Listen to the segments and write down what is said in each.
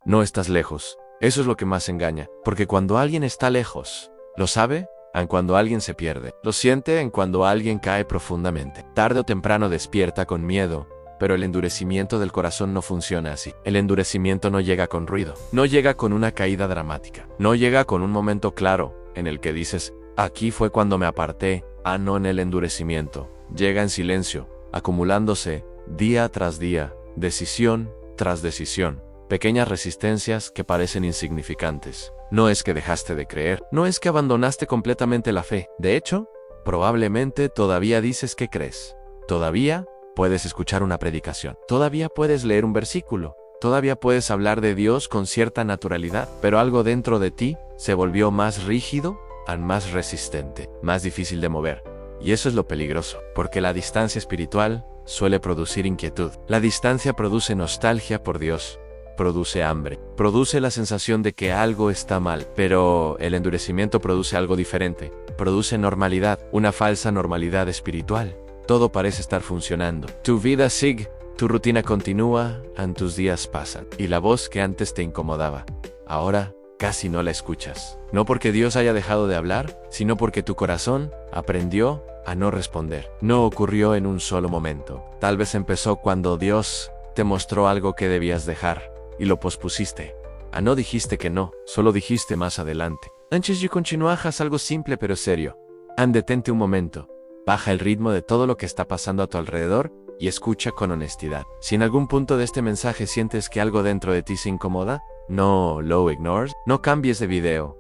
no estás lejos. Eso es lo que más engaña. Porque cuando alguien está lejos, lo sabe en cuando alguien se pierde. Lo siente en cuando alguien cae profundamente. Tarde o temprano despierta con miedo. Pero el endurecimiento del corazón no funciona así. El endurecimiento no llega con ruido. No llega con una caída dramática. No llega con un momento claro en el que dices, aquí fue cuando me aparté. No, en el endurecimiento. Llega en silencio, acumulándose día tras día, decisión tras decisión. Pequeñas resistencias que parecen insignificantes. No es que dejaste de creer. No es que abandonaste completamente la fe. De hecho, probablemente todavía dices que crees. Todavía puedes escuchar una predicación. Todavía puedes leer un versículo. Todavía puedes hablar de Dios con cierta naturalidad. Pero algo dentro de ti se volvió más rígido, más resistente, más difícil de mover. Y eso es lo peligroso, porque la distancia espiritual suele producir inquietud. La distancia produce nostalgia por Dios. Produce hambre. Produce la sensación de que algo está mal. Pero el endurecimiento produce algo diferente. Produce normalidad, una falsa normalidad espiritual. Todo parece estar funcionando. Tu vida sigue, tu rutina continúa, tus días pasan. Y la voz que antes te incomodaba, ahora casi no la escuchas. No porque Dios haya dejado de hablar, sino porque tu corazón aprendió a no responder. No ocurrió en un solo momento. Tal vez empezó cuando Dios te mostró algo que debías dejar y lo pospusiste. No dijiste que no, solo dijiste más adelante. Antes de continuar, haz algo simple pero serio. Detente un momento. Baja el ritmo de todo lo que está pasando a tu alrededor y escucha con honestidad. Si en algún punto de este mensaje sientes que algo dentro de ti se incomoda, no lo ignores, no cambies de video,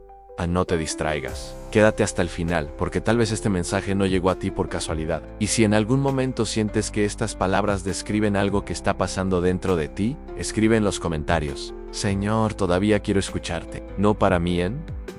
no te distraigas. Quédate hasta el final, porque tal vez este mensaje no llegó a ti por casualidad. Y si en algún momento sientes que estas palabras describen algo que está pasando dentro de ti, escribe en los comentarios: Señor, todavía quiero escucharte. No para mí,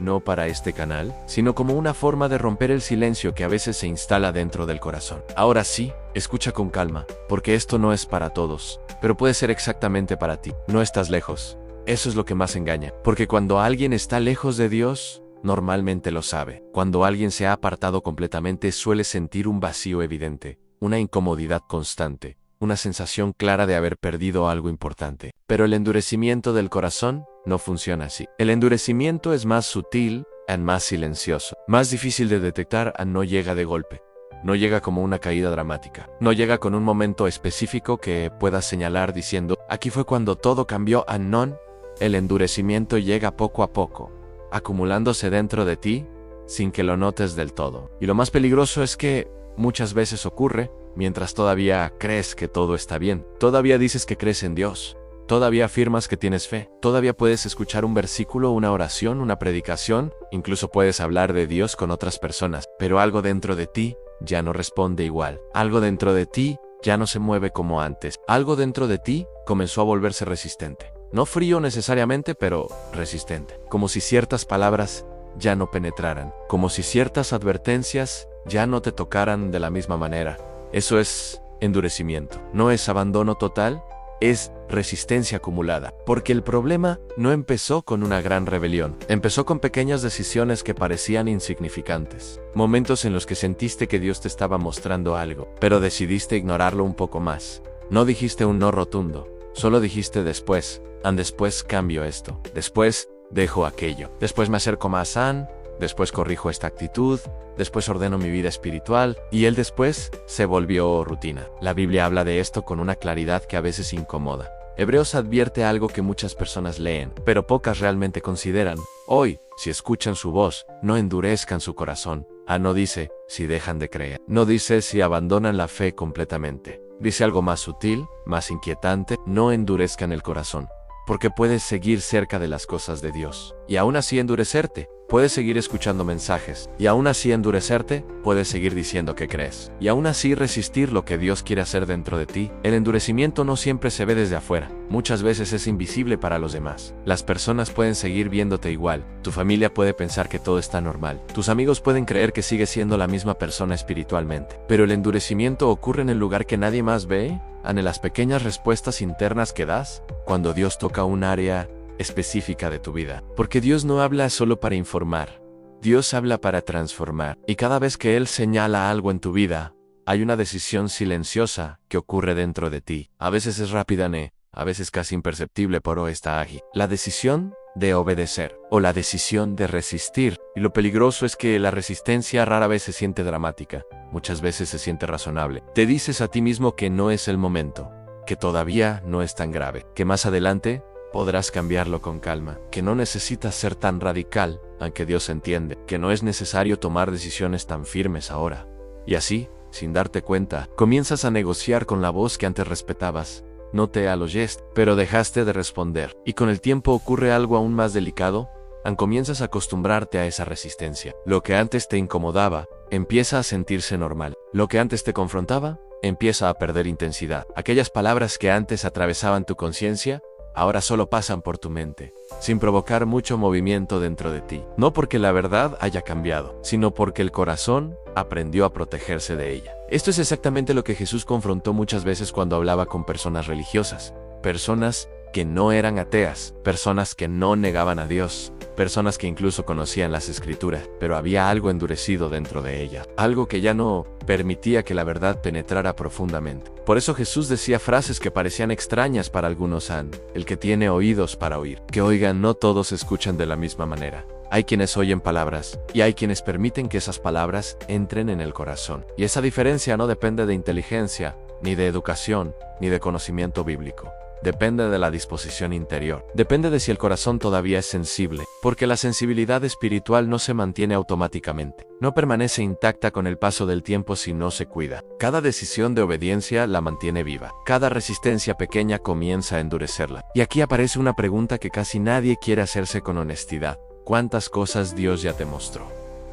no para este canal, sino como una forma de romper el silencio que a veces se instala dentro del corazón. Ahora sí, escucha con calma, porque esto no es para todos, pero puede ser exactamente para ti. No estás lejos. Eso es lo que más engaña, porque cuando alguien está lejos de Dios, normalmente lo sabe. Cuando alguien se ha apartado completamente, suele sentir un vacío evidente, una incomodidad constante, una sensación clara de haber perdido algo importante. Pero el endurecimiento del corazón no funciona así. El endurecimiento es más sutil y más silencioso, más difícil de detectar. No llega de golpe. No llega como una caída dramática. No llega con un momento específico que puedas señalar diciendo, aquí fue cuando todo cambió. No. El endurecimiento llega poco a poco, acumulándose dentro de ti sin que lo notes del todo. Y lo más peligroso es que muchas veces ocurre mientras todavía crees que todo está bien. Todavía dices que crees en Dios. Todavía afirmas que tienes fe. Todavía puedes escuchar un versículo, una oración, una predicación. Incluso puedes hablar de Dios con otras personas. Pero algo dentro de ti ya no responde igual. Algo dentro de ti ya no se mueve como antes. Algo dentro de ti comenzó a volverse resistente. No frío necesariamente, pero resistente. Como si ciertas palabras ya no penetraran. Como si ciertas advertencias ya no te tocaran de la misma manera. Eso es endurecimiento. No es abandono total, es resistencia acumulada. Porque el problema no empezó con una gran rebelión. Empezó con pequeñas decisiones que parecían insignificantes. Momentos en los que sentiste que Dios te estaba mostrando algo, pero decidiste ignorarlo un poco más. No dijiste un no rotundo. Solo dijiste después. Después cambio esto. Después dejo aquello. Después me acerco más a después corrijo esta actitud. Después ordeno mi vida espiritual. Y el después se volvió rutina. La Biblia habla de esto con una claridad que a veces incomoda. Hebreos advierte algo que muchas personas leen, pero pocas realmente consideran. Hoy, si escuchan su voz, no endurezcan su corazón. No dice si dejan de creer. No dice si abandonan la fe completamente. Dice algo más sutil, más inquietante: no endurezcan el corazón. Porque puedes seguir cerca de las cosas de Dios. Y aún así endurecerte. Puedes seguir escuchando mensajes. Y aún así endurecerte, puedes seguir diciendo que crees. Y aún así resistir lo que Dios quiere hacer dentro de ti. El endurecimiento no siempre se ve desde afuera. Muchas veces es invisible para los demás. Las personas pueden seguir viéndote igual. Tu familia puede pensar que todo está normal. Tus amigos pueden creer que sigues siendo la misma persona espiritualmente. Pero el endurecimiento ocurre en el lugar que nadie más ve, en las pequeñas respuestas internas que das, cuando Dios toca un área específica de tu vida. Porque Dios no habla solo para informar. Dios habla para transformar. Y cada vez que Él señala algo en tu vida, hay una decisión silenciosa que ocurre dentro de ti. A veces es rápida, a veces casi imperceptible, pero está allí. La decisión de obedecer o la decisión de resistir. Y lo peligroso es que la resistencia rara vez se siente dramática, muchas veces se siente razonable. Te dices a ti mismo que no es el momento, que todavía no es tan grave, que más adelante podrás cambiarlo con calma, que no necesitas ser tan radical, aunque Dios entiende, que no es necesario tomar decisiones tan firmes ahora. Y así, sin darte cuenta, comienzas a negociar con la voz que antes respetabas. No te aloyes, pero dejaste de responder. Y con el tiempo ocurre algo aún más delicado. Comienzas a acostumbrarte a esa resistencia. Lo que antes te incomodaba, empieza a sentirse normal. Lo que antes te confrontaba, empieza a perder intensidad. Aquellas palabras que antes atravesaban tu conciencia, ahora solo pasan por tu mente, sin provocar mucho movimiento dentro de ti. No porque la verdad haya cambiado, sino porque el corazón aprendió a protegerse de ella. Esto es exactamente lo que Jesús confrontó muchas veces cuando hablaba con personas religiosas, personas que no eran ateas, personas que no negaban a Dios, personas que incluso conocían las Escrituras, pero había algo endurecido dentro de ellas, algo que ya no permitía que la verdad penetrara profundamente. Por eso Jesús decía frases que parecían extrañas para algunos: el que tiene oídos para oír. Que oigan, no todos escuchan de la misma manera. Hay quienes oyen palabras, y hay quienes permiten que esas palabras entren en el corazón. Y esa diferencia no depende de inteligencia, ni de educación, ni de conocimiento bíblico. Depende de la disposición interior. Depende de si el corazón todavía es sensible, porque la sensibilidad espiritual no se mantiene automáticamente. No permanece intacta con el paso del tiempo si no se cuida. Cada decisión de obediencia la mantiene viva. Cada resistencia pequeña comienza a endurecerla. Y aquí aparece una pregunta que casi nadie quiere hacerse con honestidad. ¿Cuántas cosas Dios ya te mostró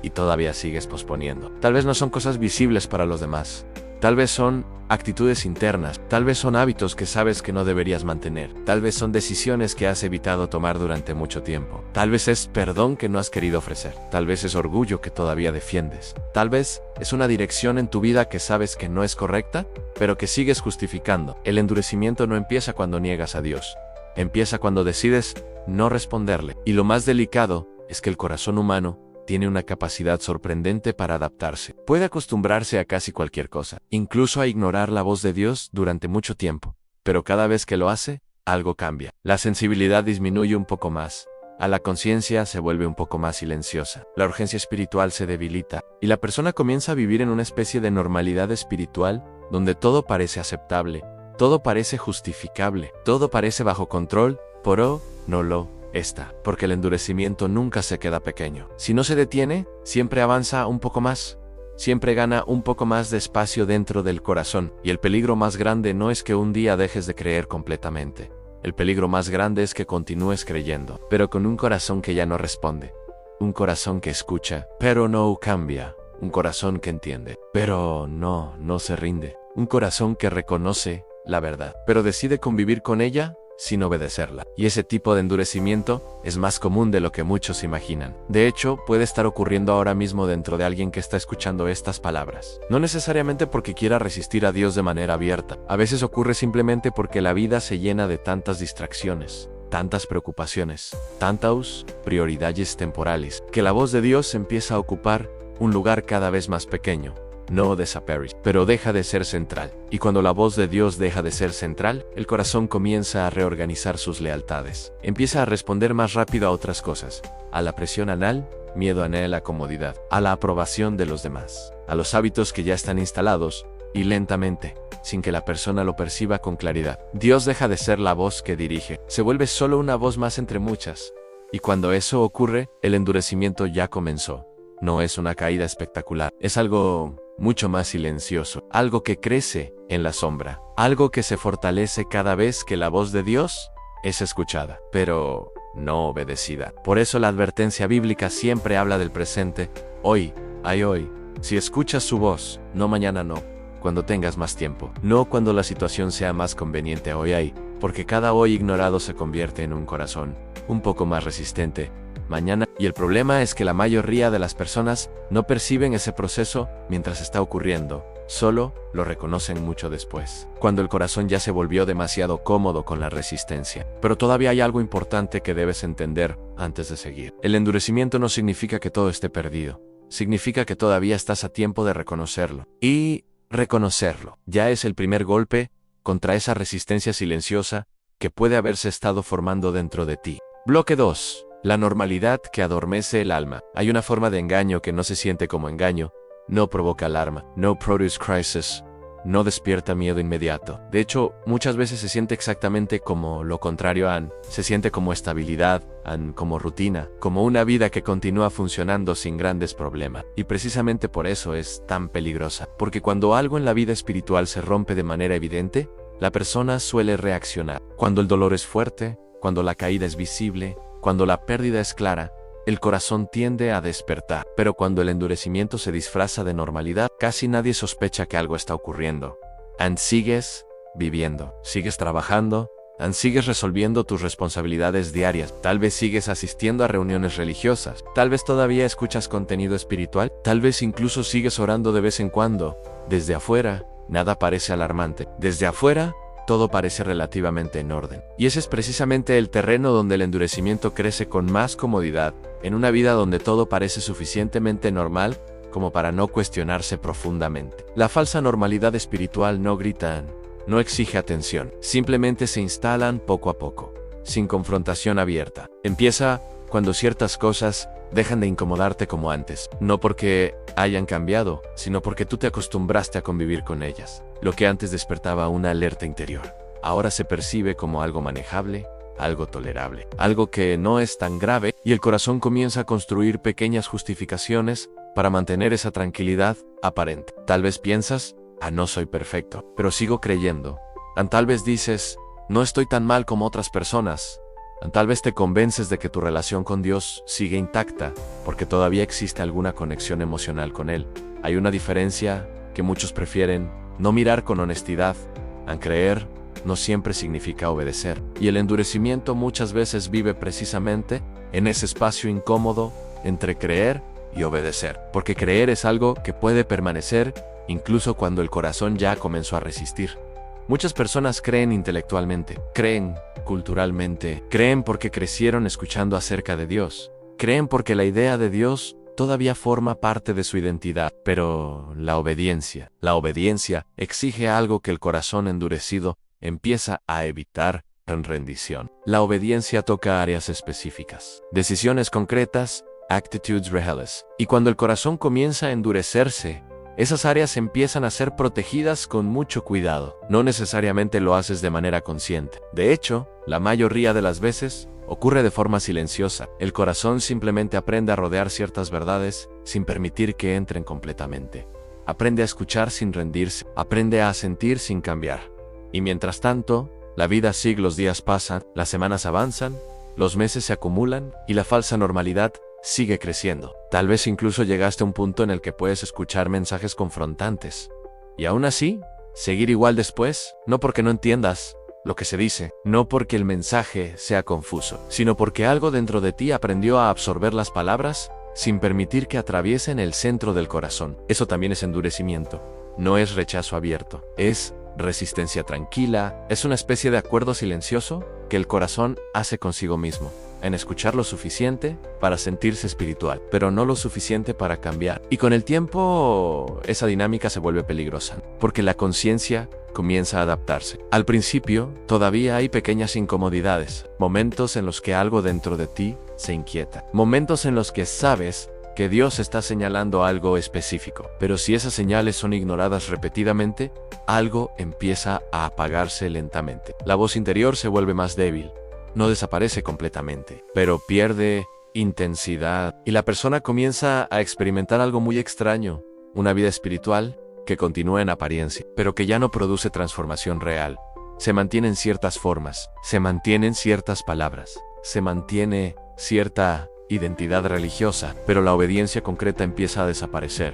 y todavía sigues posponiendo? Tal vez no son cosas visibles para los demás. Tal vez son actitudes internas, tal vez son hábitos que sabes que no deberías mantener, tal vez son decisiones que has evitado tomar durante mucho tiempo, tal vez es perdón que no has querido ofrecer, tal vez es orgullo que todavía defiendes, tal vez es una dirección en tu vida que sabes que no es correcta, pero que sigues justificando. El endurecimiento no empieza cuando niegas a Dios, empieza cuando decides no responderle. Y lo más delicado es que el corazón humano tiene una capacidad sorprendente para adaptarse. Puede acostumbrarse a casi cualquier cosa, incluso a ignorar la voz de Dios durante mucho tiempo. Pero cada vez que lo hace, algo cambia. La sensibilidad disminuye un poco más. A la conciencia se vuelve un poco más silenciosa. La urgencia espiritual se debilita. Y la persona comienza a vivir en una especie de normalidad espiritual, donde todo parece aceptable, todo parece justificable, todo parece bajo control, pero no lo está, porque el endurecimiento nunca se queda pequeño. Si no se detiene, siempre avanza un poco más, siempre gana un poco más de espacio dentro del corazón. Y el peligro más grande no es que un día dejes de creer completamente. El peligro más grande es que continúes creyendo, pero con un corazón que ya no responde. Un corazón que escucha, pero no cambia. Un corazón que entiende, pero no se rinde. Un corazón que reconoce la verdad, pero decide convivir con ella sin obedecerla. Y ese tipo de endurecimiento es más común de lo que muchos imaginan. De hecho, puede estar ocurriendo ahora mismo dentro de alguien que está escuchando estas palabras. No necesariamente porque quiera resistir a Dios de manera abierta. A veces ocurre simplemente porque la vida se llena de tantas distracciones, tantas preocupaciones, tantas prioridades temporales, que la voz de Dios empieza a ocupar un lugar cada vez más pequeño. No desaparece, pero deja de ser central. Y cuando la voz de Dios deja de ser central, el corazón comienza a reorganizar sus lealtades. Empieza a responder más rápido a otras cosas. A la presión anal, miedo a la comodidad, a la aprobación de los demás, a los hábitos que ya están instalados, y lentamente, sin que la persona lo perciba con claridad, Dios deja de ser la voz que dirige. Se vuelve solo una voz más entre muchas. Y cuando eso ocurre, el endurecimiento ya comenzó. No es una caída espectacular, es algo mucho más silencioso, algo que crece en la sombra, algo que se fortalece cada vez que la voz de Dios es escuchada, pero no obedecida. Por eso la advertencia bíblica siempre habla del presente, hoy, hoy. Si escuchas su voz, no mañana, no, cuando tengas más tiempo, no cuando la situación sea más conveniente, hoy, porque cada hoy ignorado se convierte en un corazón un poco más resistente mañana. Y el problema es que la mayoría de las personas no perciben ese proceso mientras está ocurriendo, solo lo reconocen mucho después, cuando el corazón ya se volvió demasiado cómodo con la resistencia. Pero todavía hay algo importante que debes entender antes de seguir. El endurecimiento no significa que todo esté perdido, significa que todavía estás a tiempo de reconocerlo. Y reconocerlo ya es el primer golpe contra esa resistencia silenciosa que puede haberse estado formando dentro de ti. Bloque 2. La normalidad que adormece el alma. Hay una forma de engaño que no se siente como engaño, no provoca alarma, no produce crisis, no despierta miedo inmediato. De hecho, muchas veces se siente exactamente como lo contrario se siente como estabilidad, como rutina, como una vida que continúa funcionando sin grandes problemas. Y precisamente por eso es tan peligrosa, porque cuando algo en la vida espiritual se rompe de manera evidente, la persona suele reaccionar. Cuando el dolor es fuerte, cuando la caída es visible, cuando la pérdida es clara, el corazón tiende a despertar. Pero cuando el endurecimiento se disfraza de normalidad, casi nadie sospecha que algo está ocurriendo. Sigues viviendo, sigues trabajando, sigues resolviendo tus responsabilidades diarias. Tal vez sigues asistiendo a reuniones religiosas, tal vez todavía escuchas contenido espiritual, tal vez incluso sigues orando de vez en cuando. Desde afuera, nada parece alarmante. Desde afuera, todo parece relativamente en orden. Y ese es precisamente el terreno donde el endurecimiento crece con más comodidad, en una vida donde todo parece suficientemente normal como para no cuestionarse profundamente. La falsa normalidad espiritual no grita, no exige atención, simplemente se instalan poco a poco, sin confrontación abierta. Empieza cuando ciertas cosas dejan de incomodarte como antes, no porque hayan cambiado, sino porque tú te acostumbraste a convivir con ellas. Lo que antes despertaba una alerta interior, ahora se percibe como algo manejable, algo tolerable, algo que no es tan grave, y el corazón comienza a construir pequeñas justificaciones para mantener esa tranquilidad aparente. Tal vez piensas, no soy perfecto, pero sigo creyendo. Tal vez dices, no estoy tan mal como otras personas. Tal vez te convences de que tu relación con Dios sigue intacta, porque todavía existe alguna conexión emocional con Él. Hay una diferencia que muchos prefieren no mirar con honestidad. Creer no siempre significa obedecer, y el endurecimiento muchas veces vive precisamente en ese espacio incómodo entre creer y obedecer, porque creer es algo que puede permanecer incluso cuando el corazón ya comenzó a resistir. Muchas personas creen intelectualmente, creen culturalmente, creen porque crecieron escuchando acerca de Dios, creen porque la idea de Dios todavía forma parte de su identidad, pero la obediencia exige algo que el corazón endurecido empieza a evitar en rendición. La obediencia toca áreas específicas, decisiones concretas, attitudes reales, y cuando el corazón comienza a endurecerse, esas áreas empiezan a ser protegidas con mucho cuidado. No necesariamente lo haces de manera consciente. De hecho, la mayoría de las veces ocurre de forma silenciosa. El corazón simplemente aprende a rodear ciertas verdades sin permitir que entren completamente. Aprende a escuchar sin rendirse. Aprende a sentir sin cambiar. Y mientras tanto, la vida sigue, los días pasan, las semanas avanzan, los meses se acumulan y la falsa normalidad sigue creciendo. Tal vez incluso llegaste a un punto en el que puedes escuchar mensajes confrontantes. Y aún así, seguir igual después, no porque no entiendas lo que se dice, no porque el mensaje sea confuso, sino porque algo dentro de ti aprendió a absorber las palabras sin permitir que atraviesen el centro del corazón. Eso también es endurecimiento. No es rechazo abierto, es resistencia tranquila, es una especie de acuerdo silencioso que el corazón hace consigo mismo, en escuchar lo suficiente para sentirse espiritual, pero no lo suficiente para cambiar. Y con el tiempo, esa dinámica se vuelve peligrosa, porque la conciencia comienza a adaptarse. Al principio, todavía hay pequeñas incomodidades, momentos en los que algo dentro de ti se inquieta, momentos en los que sabes que Dios está señalando algo específico, pero si esas señales son ignoradas repetidamente, algo empieza a apagarse lentamente. La voz interior se vuelve más débil. No desaparece completamente, pero pierde intensidad y la persona comienza a experimentar algo muy extraño, una vida espiritual que continúa en apariencia, pero que ya no produce transformación real. Se mantienen ciertas formas, se mantienen ciertas palabras, se mantiene cierta identidad religiosa, pero la obediencia concreta empieza a desaparecer.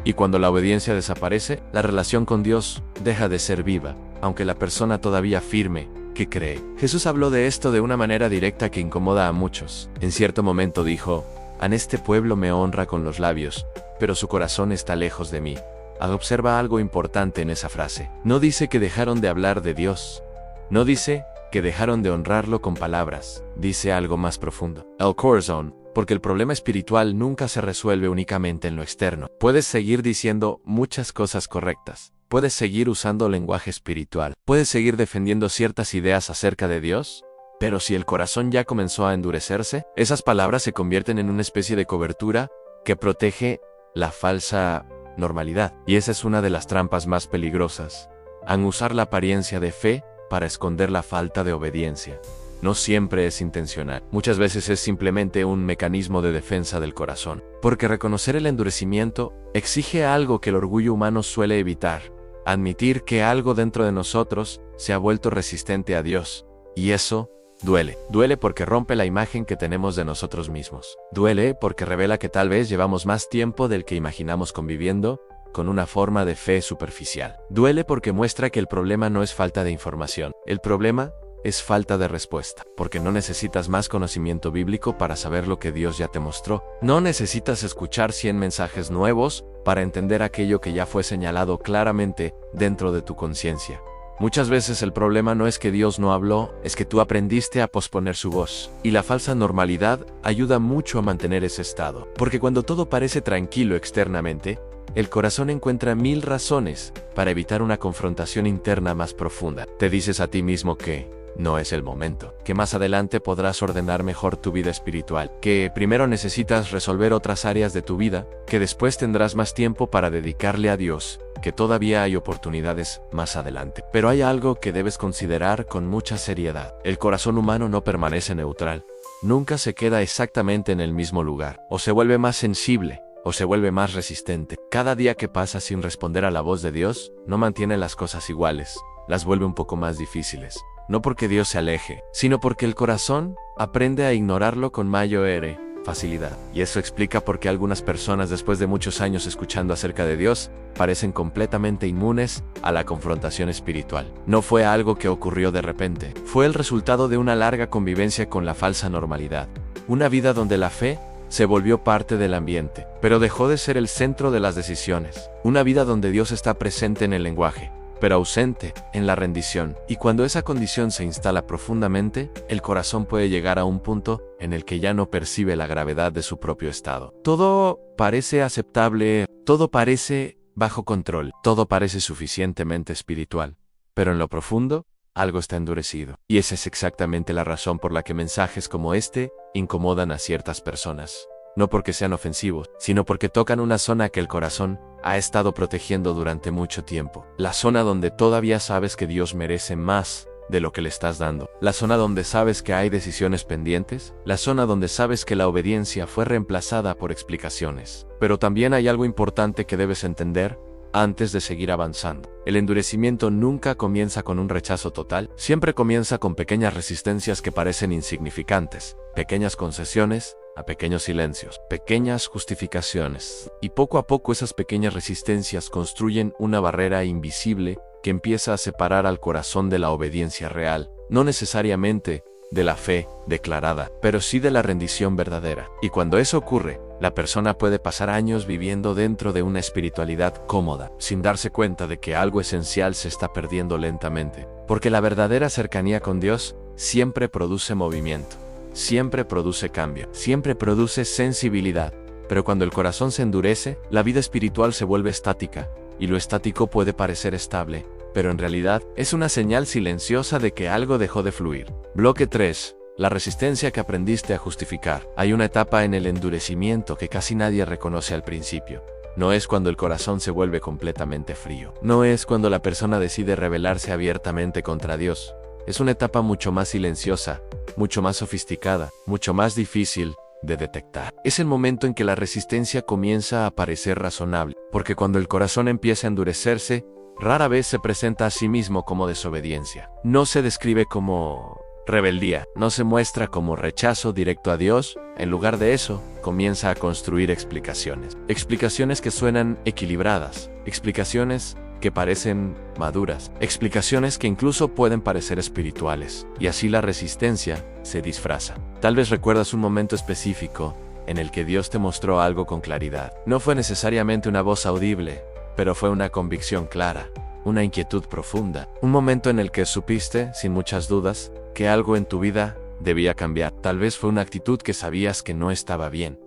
Y cuando la obediencia desaparece, la relación con Dios deja de ser viva, aunque la persona todavía afirme que cree. Jesús habló de esto de una manera directa que incomoda a muchos. En cierto momento dijo, este pueblo me honra con los labios, pero su corazón está lejos de mí. Observa algo importante en esa frase. No dice que dejaron de hablar de Dios. No dice que dejaron de honrarlo con palabras. Dice algo más profundo. El corazón, porque el problema espiritual nunca se resuelve únicamente en lo externo. Puedes seguir diciendo muchas cosas correctas. Puedes seguir usando lenguaje espiritual. Puedes seguir defendiendo ciertas ideas acerca de Dios. Pero si el corazón ya comenzó a endurecerse, esas palabras se convierten en una especie de cobertura que protege la falsa normalidad. Y esa es una de las trampas más peligrosas. Al usar la apariencia de fe para esconder la falta de obediencia. No siempre es intencional. Muchas veces es simplemente un mecanismo de defensa del corazón. Porque reconocer el endurecimiento exige algo que el orgullo humano suele evitar. Admitir que algo dentro de nosotros se ha vuelto resistente a Dios. Y eso duele. Duele porque rompe la imagen que tenemos de nosotros mismos. Duele porque revela que tal vez llevamos más tiempo del que imaginamos conviviendo con una forma de fe superficial. Duele porque muestra que el problema no es falta de información. El problema es falta de respuesta, porque no necesitas más conocimiento bíblico para saber lo que Dios ya te mostró. No necesitas escuchar 100 mensajes nuevos para entender aquello que ya fue señalado claramente dentro de tu conciencia. Muchas veces el problema no es que Dios no habló, es que tú aprendiste a posponer su voz. Y la falsa normalidad ayuda mucho a mantener ese estado, porque cuando todo parece tranquilo externamente, el corazón encuentra 1000 razones para evitar una confrontación interna más profunda. Te dices a ti mismo que no es el momento, que más adelante podrás ordenar mejor tu vida espiritual, que primero necesitas resolver otras áreas de tu vida, que después tendrás más tiempo para dedicarle a Dios, que todavía hay oportunidades más adelante. Pero hay algo que debes considerar con mucha seriedad. El corazón humano no permanece neutral. Nunca se queda exactamente en el mismo lugar. O se vuelve más sensible, o se vuelve más resistente. Cada día que pasa sin responder a la voz de Dios, no mantiene las cosas iguales, las vuelve un poco más difíciles. No porque Dios se aleje, sino porque el corazón aprende a ignorarlo con mayor facilidad. Y eso explica por qué algunas personas, después de muchos años escuchando acerca de Dios, parecen completamente inmunes a la confrontación espiritual. No fue algo que ocurrió de repente, fue el resultado de una larga convivencia con la falsa normalidad. Una vida donde la fe se volvió parte del ambiente, pero dejó de ser el centro de las decisiones. Una vida donde Dios está presente en el lenguaje, pero ausente en la rendición. Y cuando esa condición se instala profundamente, el corazón puede llegar a un punto en el que ya no percibe la gravedad de su propio estado. Todo parece aceptable, todo parece bajo control, todo parece suficientemente espiritual, pero en lo profundo, algo está endurecido. Y esa es exactamente la razón por la que mensajes como este incomodan a ciertas personas. No porque sean ofensivos, sino porque tocan una zona que el corazón ha estado protegiendo durante mucho tiempo. La zona donde todavía sabes que Dios merece más de lo que le estás dando. La zona donde sabes que hay decisiones pendientes. La zona donde sabes que la obediencia fue reemplazada por explicaciones. Pero también hay algo importante que debes entender antes de seguir avanzando. El endurecimiento nunca comienza con un rechazo total. Siempre comienza con pequeñas resistencias que parecen insignificantes, pequeñas concesiones a pequeños silencios, pequeñas justificaciones. Y poco a poco esas pequeñas resistencias construyen una barrera invisible que empieza a separar al corazón de la obediencia real, no necesariamente de la fe declarada, pero sí de la rendición verdadera. Y cuando eso ocurre, la persona puede pasar años viviendo dentro de una espiritualidad cómoda, sin darse cuenta de que algo esencial se está perdiendo lentamente. Porque la verdadera cercanía con Dios siempre produce movimiento. Siempre produce cambio, siempre produce sensibilidad, pero cuando el corazón se endurece, la vida espiritual se vuelve estática, y lo estático puede parecer estable, pero en realidad es una señal silenciosa de que algo dejó de fluir. Bloque 3. La resistencia que aprendiste a justificar. Hay una etapa en el endurecimiento que casi nadie reconoce al principio. No es cuando el corazón se vuelve completamente frío. No es cuando la persona decide rebelarse abiertamente contra Dios. Es una etapa mucho más silenciosa, mucho más sofisticada, mucho más difícil de detectar. Es el momento en que la resistencia comienza a parecer razonable, porque cuando el corazón empieza a endurecerse, rara vez se presenta a sí mismo como desobediencia. No se describe como rebeldía, no se muestra como rechazo directo a Dios. En lugar de eso, comienza a construir explicaciones. Explicaciones que suenan equilibradas, explicaciones que parecen maduras, explicaciones que incluso pueden parecer espirituales, y así la resistencia se disfraza. Tal vez recuerdas un momento específico en el que Dios te mostró algo con claridad. No fue necesariamente una voz audible, pero fue una convicción clara, una inquietud profunda, un momento en el que supiste, sin muchas dudas, que algo en tu vida debía cambiar. Tal vez fue una actitud que sabías que no estaba bien,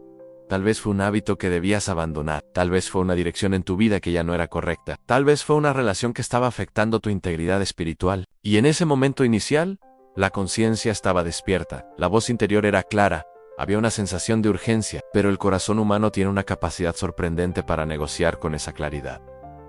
Tal vez fue un hábito que debías abandonar. Tal vez fue una dirección en tu vida que ya no era correcta. Tal vez fue una relación que estaba afectando tu integridad espiritual. Y en ese momento inicial, la conciencia estaba despierta. La voz interior era clara. Había una sensación de urgencia, pero el corazón humano tiene una capacidad sorprendente para negociar con esa claridad.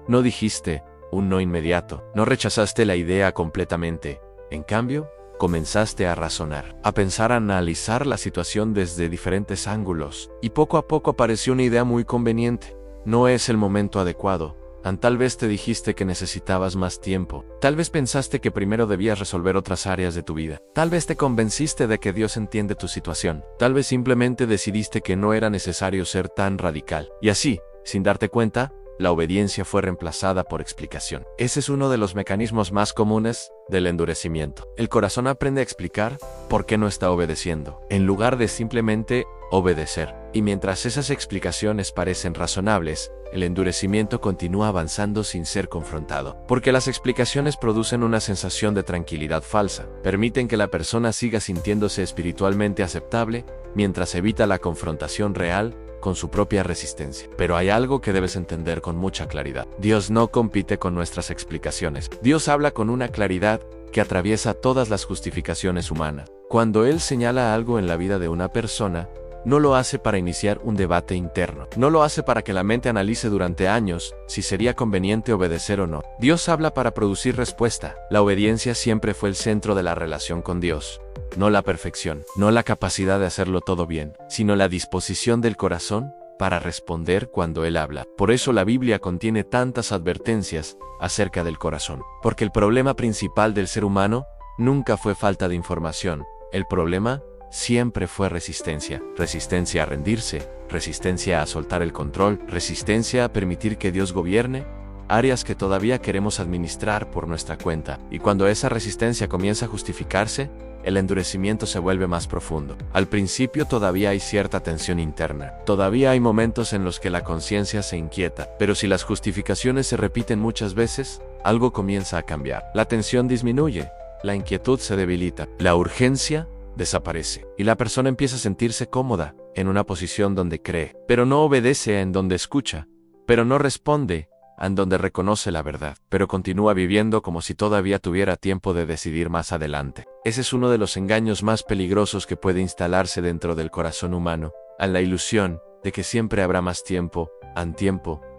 No dijiste un no inmediato. No rechazaste la idea completamente. En cambio, comenzaste a razonar, a pensar, a analizar la situación desde diferentes ángulos, y poco a poco apareció una idea muy conveniente. No es el momento adecuado. Tal vez te dijiste que necesitabas más tiempo. Tal vez pensaste que primero debías resolver otras áreas de tu vida. Tal vez te convenciste de que Dios entiende tu situación. Tal vez simplemente decidiste que no era necesario ser tan radical. Y así, sin darte cuenta, la obediencia fue reemplazada por explicación. Ese es uno de los mecanismos más comunes del endurecimiento. El corazón aprende a explicar por qué no está obedeciendo, en lugar de simplemente obedecer. Y mientras esas explicaciones parecen razonables, el endurecimiento continúa avanzando sin ser confrontado. Porque las explicaciones producen una sensación de tranquilidad falsa, permiten que la persona siga sintiéndose espiritualmente aceptable, mientras evita la confrontación real con su propia resistencia. Pero hay algo que debes entender con mucha claridad. Dios no compite con nuestras explicaciones. Dios habla con una claridad que atraviesa todas las justificaciones humanas. Cuando Él señala algo en la vida de una persona, no lo hace para iniciar un debate interno. No lo hace para que la mente analice durante años si sería conveniente obedecer o no. Dios habla para producir respuesta. La obediencia siempre fue el centro de la relación con Dios. No la perfección, no la capacidad de hacerlo todo bien, sino la disposición del corazón para responder cuando Él habla. Por eso la Biblia contiene tantas advertencias acerca del corazón. Porque el problema principal del ser humano nunca fue falta de información. El problema siempre fue resistencia. Resistencia a rendirse, resistencia a soltar el control, resistencia a permitir que Dios gobierne, áreas que todavía queremos administrar por nuestra cuenta. Y cuando esa resistencia comienza a justificarse, el endurecimiento se vuelve más profundo. Al principio todavía hay cierta tensión interna. Todavía hay momentos en los que la conciencia se inquieta. Pero si las justificaciones se repiten muchas veces, algo comienza a cambiar. La tensión disminuye, la inquietud se debilita, la urgencia desaparece. Y la persona empieza a sentirse cómoda, en una posición donde cree, pero no obedece, en donde escucha, pero no responde, en donde reconoce la verdad, pero continúa viviendo como si todavía tuviera tiempo de decidir más adelante. Ese es uno de los engaños más peligrosos que puede instalarse dentro del corazón humano, a la ilusión de que siempre habrá más tiempo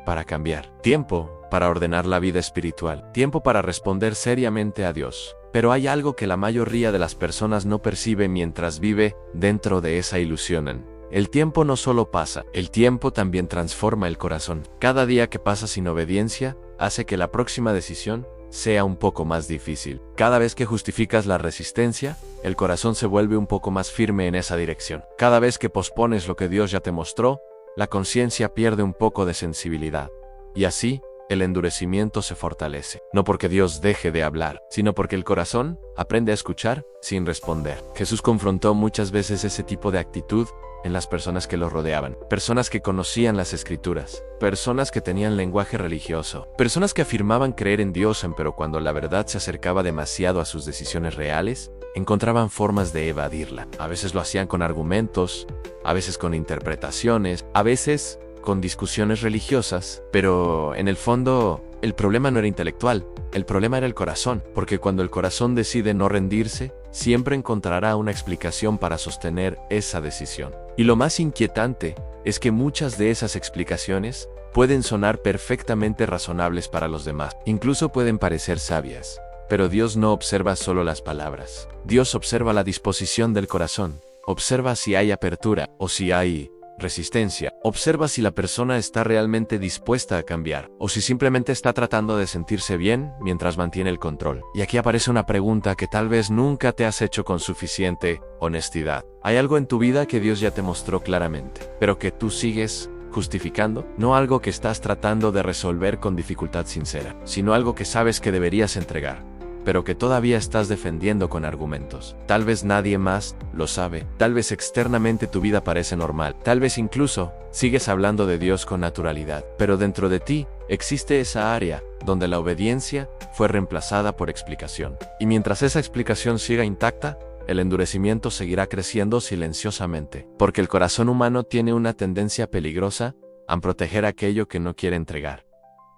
para cambiar, tiempo para ordenar la vida espiritual, tiempo para responder seriamente a Dios. Pero hay algo que la mayoría de las personas no percibe mientras vive dentro de esa ilusión. El tiempo no solo pasa, el tiempo también transforma el corazón. Cada día que pasa sin obediencia hace que la próxima decisión sea un poco más difícil. Cada vez que justificas la resistencia, el corazón se vuelve un poco más firme en esa dirección. Cada vez que pospones lo que Dios ya te mostró, la conciencia pierde un poco de sensibilidad. Y así, el endurecimiento se fortalece. No porque Dios deje de hablar, sino porque el corazón aprende a escuchar sin responder. Jesús confrontó muchas veces ese tipo de actitud en las personas que lo rodeaban. Personas que conocían las Escrituras. Personas que tenían lenguaje religioso. Personas que afirmaban creer en Dios, pero cuando la verdad se acercaba demasiado a sus decisiones reales, encontraban formas de evadirla. A veces lo hacían con argumentos, a veces con interpretaciones, a veces con discusiones religiosas, pero en el fondo el problema no era intelectual, el problema era el corazón, porque cuando el corazón decide no rendirse, siempre encontrará una explicación para sostener esa decisión. Y lo más inquietante es que muchas de esas explicaciones pueden sonar perfectamente razonables para los demás, incluso pueden parecer sabias, pero Dios no observa solo las palabras. Dios observa la disposición del corazón, observa si hay apertura o si hay resistencia. Observa si la persona está realmente dispuesta a cambiar o si simplemente está tratando de sentirse bien mientras mantiene el control. Y aquí aparece una pregunta que tal vez nunca te has hecho con suficiente honestidad. ¿Hay algo en tu vida que Dios ya te mostró claramente, pero que tú sigues justificando? No algo que estás tratando de resolver con dificultad sincera, sino algo que sabes que deberías entregar, pero que todavía estás defendiendo con argumentos. Tal vez nadie más lo sabe, tal vez externamente tu vida parece normal, tal vez incluso sigues hablando de Dios con naturalidad, pero dentro de ti existe esa área donde la obediencia fue reemplazada por explicación. Y mientras esa explicación siga intacta, el endurecimiento seguirá creciendo silenciosamente, porque el corazón humano tiene una tendencia peligrosa a proteger aquello que no quiere entregar.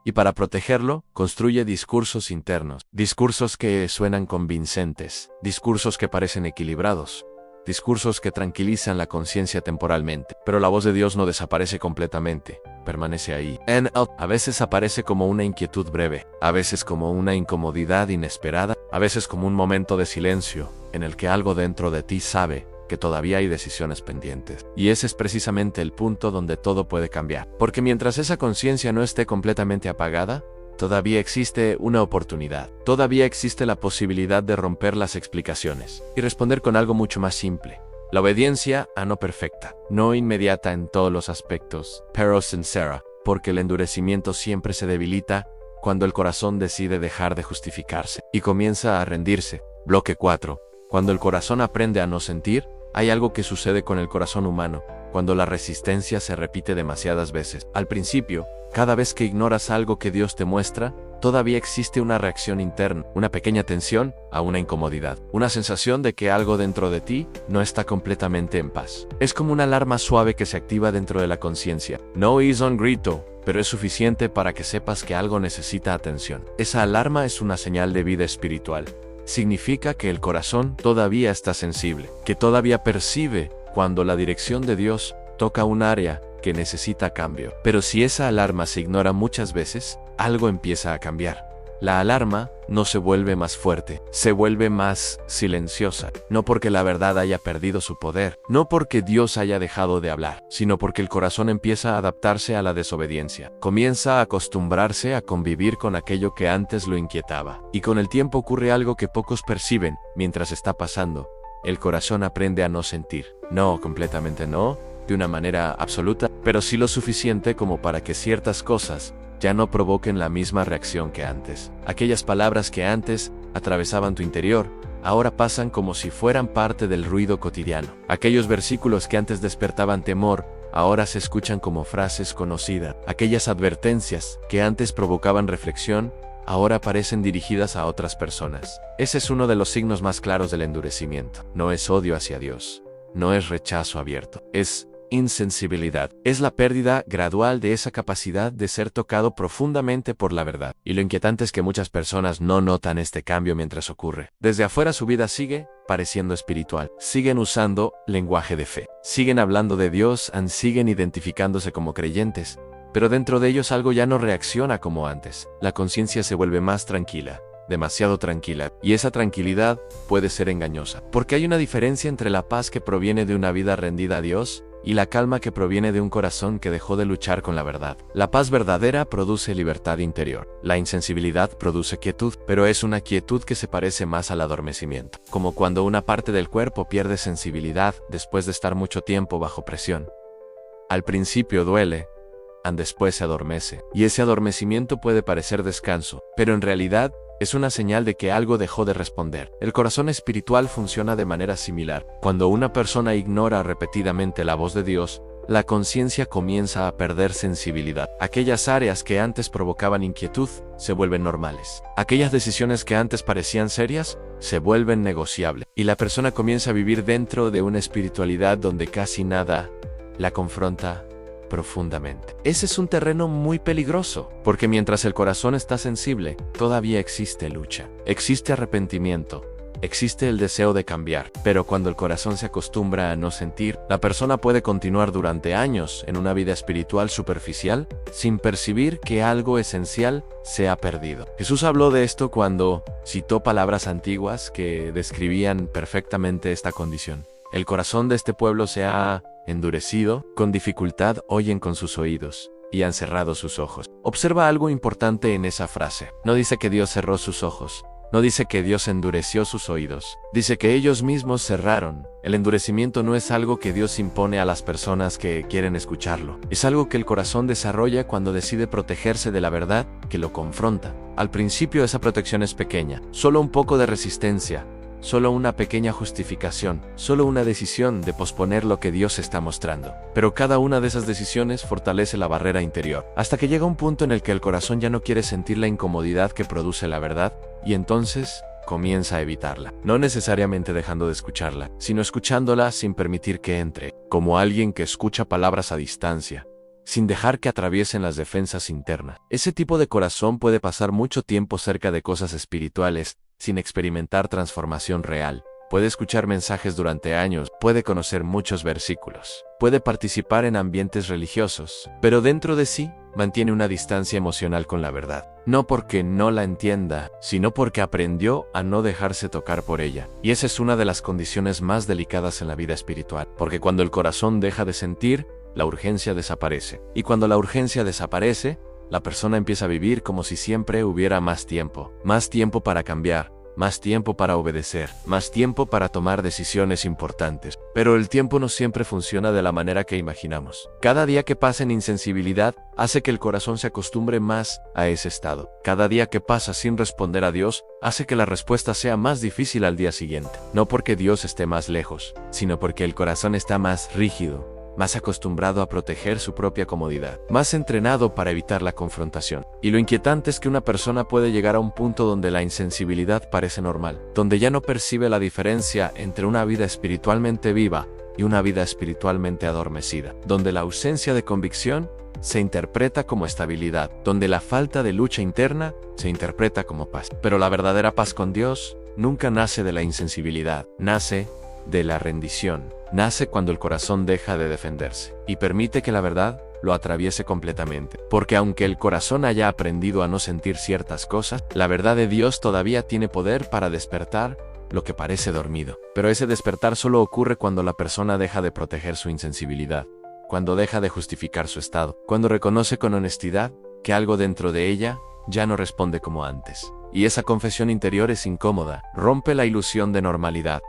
Y para protegerlo, construye discursos internos, discursos que suenan convincentes, discursos que parecen equilibrados, discursos que tranquilizan la conciencia temporalmente. Pero la voz de Dios no desaparece completamente, permanece ahí. A veces aparece como una inquietud breve, a veces como una incomodidad inesperada, a veces como un momento de silencio, en el que algo dentro de ti sabe que todavía hay decisiones pendientes. Y ese es precisamente el punto donde todo puede cambiar. Porque mientras esa conciencia no esté completamente apagada, todavía existe una oportunidad. Todavía existe la posibilidad de romper las explicaciones y responder con algo mucho más simple. La obediencia a no perfecta, no inmediata en todos los aspectos, pero sincera, porque el endurecimiento siempre se debilita cuando el corazón decide dejar de justificarse y comienza a rendirse. Bloque 4. Cuando el corazón aprende a no sentir, hay algo que sucede con el corazón humano, cuando la resistencia se repite demasiadas veces. Al principio, cada vez que ignoras algo que Dios te muestra, todavía existe una reacción interna, una pequeña tensión a una incomodidad, una sensación de que algo dentro de ti no está completamente en paz. Es como una alarma suave que se activa dentro de la conciencia. No es un grito, pero es suficiente para que sepas que algo necesita atención. Esa alarma es una señal de vida espiritual. Significa que el corazón todavía está sensible, que todavía percibe cuando la dirección de Dios toca un área que necesita cambio. Pero si esa alarma se ignora muchas veces, algo empieza a cambiar. La alarma no se vuelve más fuerte, se vuelve más silenciosa. No porque la verdad haya perdido su poder, no porque Dios haya dejado de hablar, sino porque el corazón empieza a adaptarse a la desobediencia. Comienza a acostumbrarse a convivir con aquello que antes lo inquietaba. Y con el tiempo ocurre algo que pocos perciben mientras está pasando. El corazón aprende a no sentir. No, completamente no, de una manera absoluta, pero sí lo suficiente como para que ciertas cosas ya no provoquen la misma reacción que antes. Aquellas palabras que antes atravesaban tu interior, ahora pasan como si fueran parte del ruido cotidiano. Aquellos versículos que antes despertaban temor, ahora se escuchan como frases conocidas. Aquellas advertencias que antes provocaban reflexión, ahora parecen dirigidas a otras personas. Ese es uno de los signos más claros del endurecimiento. No es odio hacia Dios, no es rechazo abierto, es insensibilidad. Es la pérdida gradual de esa capacidad de ser tocado profundamente por la verdad. Y lo inquietante es que muchas personas no notan este cambio mientras ocurre. Desde afuera su vida sigue pareciendo espiritual. Siguen usando lenguaje de fe. Siguen hablando de Dios, siguen identificándose como creyentes. Pero dentro de ellos algo ya no reacciona como antes. La conciencia se vuelve más tranquila. Demasiado tranquila, y esa tranquilidad puede ser engañosa, porque hay una diferencia entre la paz que proviene de una vida rendida a Dios y la calma que proviene de un corazón que dejó de luchar con la verdad. La paz verdadera produce libertad interior. La insensibilidad produce quietud, pero es una quietud que se parece más al adormecimiento, como cuando una parte del cuerpo pierde sensibilidad después de estar mucho tiempo bajo presión. Al principio duele, después se adormece, y ese adormecimiento puede parecer descanso, pero en realidad es una señal de que algo dejó de responder. El corazón espiritual funciona de manera similar. Cuando una persona ignora repetidamente la voz de Dios, la conciencia comienza a perder sensibilidad. Aquellas áreas que antes provocaban inquietud se vuelven normales. Aquellas decisiones que antes parecían serias se vuelven negociables. Y la persona comienza a vivir dentro de una espiritualidad donde casi nada la confronta profundamente. Ese es un terreno muy peligroso, porque mientras el corazón está sensible, todavía existe lucha, existe arrepentimiento, existe el deseo de cambiar, pero cuando el corazón se acostumbra a no sentir, la persona puede continuar durante años en una vida espiritual superficial sin percibir que algo esencial se ha perdido. Jesús habló de esto cuando citó palabras antiguas que describían perfectamente esta condición. El corazón de este pueblo se ha endurecido, con dificultad oyen con sus oídos, y han cerrado sus ojos. Observa algo importante en esa frase. No dice que Dios cerró sus ojos, no dice que Dios endureció sus oídos, dice que ellos mismos cerraron. El endurecimiento no es algo que Dios impone a las personas que quieren escucharlo, es algo que el corazón desarrolla cuando decide protegerse de la verdad que lo confronta. Al principio esa protección es pequeña, solo un poco de resistencia, solo una pequeña justificación, solo una decisión de posponer lo que Dios está mostrando. Pero cada una de esas decisiones fortalece la barrera interior, hasta que llega un punto en el que el corazón ya no quiere sentir la incomodidad que produce la verdad, y entonces comienza a evitarla. No necesariamente dejando de escucharla, sino escuchándola sin permitir que entre, como alguien que escucha palabras a distancia, sin dejar que atraviesen las defensas internas. Ese tipo de corazón puede pasar mucho tiempo cerca de cosas espirituales, sin experimentar transformación real. Puede escuchar mensajes durante años, puede conocer muchos versículos, puede participar en ambientes religiosos, pero dentro de sí mantiene una distancia emocional con la verdad. No porque no la entienda, sino porque aprendió a no dejarse tocar por ella. Y esa es una de las condiciones más delicadas en la vida espiritual, porque cuando el corazón deja de sentir, la urgencia desaparece. Y cuando la urgencia desaparece, la persona empieza a vivir como si siempre hubiera más tiempo para cambiar, más tiempo para obedecer, más tiempo para tomar decisiones importantes. Pero el tiempo no siempre funciona de la manera que imaginamos. Cada día que pasa en insensibilidad hace que el corazón se acostumbre más a ese estado. Cada día que pasa sin responder a Dios hace que la respuesta sea más difícil al día siguiente. No porque Dios esté más lejos, sino porque el corazón está más rígido, más acostumbrado a proteger su propia comodidad, más entrenado para evitar la confrontación. Y lo inquietante es que una persona puede llegar a un punto donde la insensibilidad parece normal, donde ya no percibe la diferencia entre una vida espiritualmente viva y una vida espiritualmente adormecida, donde la ausencia de convicción se interpreta como estabilidad, donde la falta de lucha interna se interpreta como paz. Pero la verdadera paz con Dios nunca nace de la insensibilidad, nace de la rendición. Nace cuando el corazón deja de defenderse y permite que la verdad lo atraviese completamente. Porque aunque el corazón haya aprendido a no sentir ciertas cosas, la verdad de Dios todavía tiene poder para despertar lo que parece dormido. Pero ese despertar solo ocurre cuando la persona deja de proteger su insensibilidad, cuando deja de justificar su estado, cuando reconoce con honestidad que algo dentro de ella ya no responde como antes. Y esa confesión interior es incómoda, rompe la ilusión de normalidad,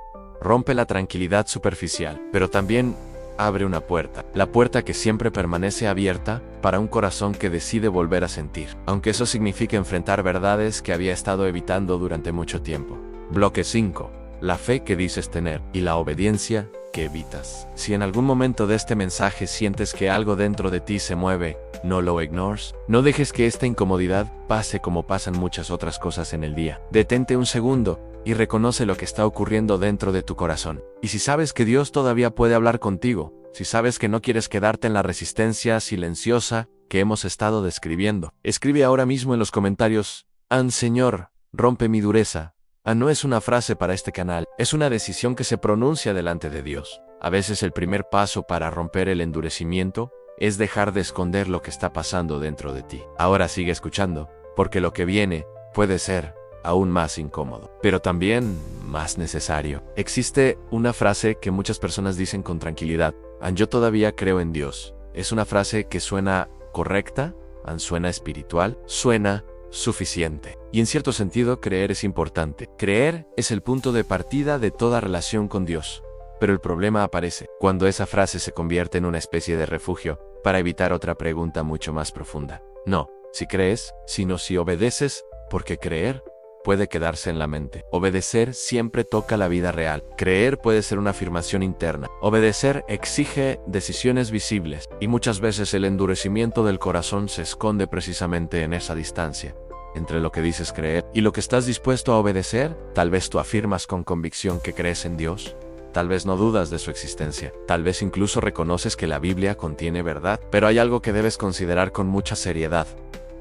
rompe la tranquilidad superficial, pero también abre una puerta, la puerta que siempre permanece abierta para un corazón que decide volver a sentir, aunque eso signifique enfrentar verdades que había estado evitando durante mucho tiempo. Bloque 5. La fe que dices tener y la obediencia que evitas. Si en algún momento de este mensaje sientes que algo dentro de ti se mueve, no lo ignores. No dejes que esta incomodidad pase como pasan muchas otras cosas en el día. Detente un segundo y reconoce lo que está ocurriendo dentro de tu corazón. Y si sabes que Dios todavía puede hablar contigo, si sabes que no quieres quedarte en la resistencia silenciosa que hemos estado describiendo, escribe ahora mismo en los comentarios: Señor, rompe mi dureza. No es una frase para este canal, es una decisión que se pronuncia delante de Dios. A veces el primer paso para romper el endurecimiento es dejar de esconder lo que está pasando dentro de ti. Ahora sigue escuchando, porque lo que viene puede ser aún más incómodo, pero también más necesario. Existe una frase que muchas personas dicen con tranquilidad: yo todavía creo en Dios. Es una frase que suena correcta, suena espiritual, suena suficiente. Y en cierto sentido, creer es importante. Creer es el punto de partida de toda relación con Dios. Pero el problema aparece cuando esa frase se convierte en una especie de refugio para evitar otra pregunta mucho más profunda. No si crees, sino si obedeces, porque creer puede quedarse en la mente. Obedecer siempre toca la vida real. Creer puede ser una afirmación interna. Obedecer exige decisiones visibles, y muchas veces el endurecimiento del corazón se esconde precisamente en esa distancia entre lo que dices creer y lo que estás dispuesto a obedecer. Tal vez tú afirmas con convicción que crees en Dios. Tal vez no dudas de su existencia. Tal vez incluso reconoces que la Biblia contiene verdad. Pero hay algo que debes considerar con mucha seriedad.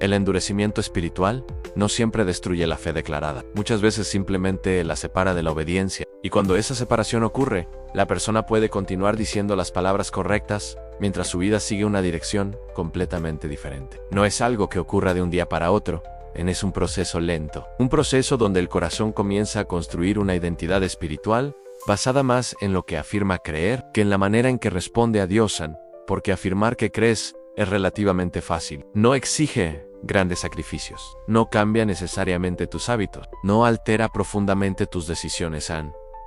El endurecimiento espiritual no siempre destruye la fe declarada. Muchas veces simplemente la separa de la obediencia. Y cuando esa separación ocurre, la persona puede continuar diciendo las palabras correctas mientras su vida sigue una dirección completamente diferente. No es algo que ocurra de un día para otro. Es un proceso lento. Un proceso donde el corazón comienza a construir una identidad espiritual basada más en lo que afirma creer que en la manera en que responde a Dios. Porque afirmar que crees es relativamente fácil. No exige grandes sacrificios. No cambia necesariamente tus hábitos. No altera profundamente tus decisiones.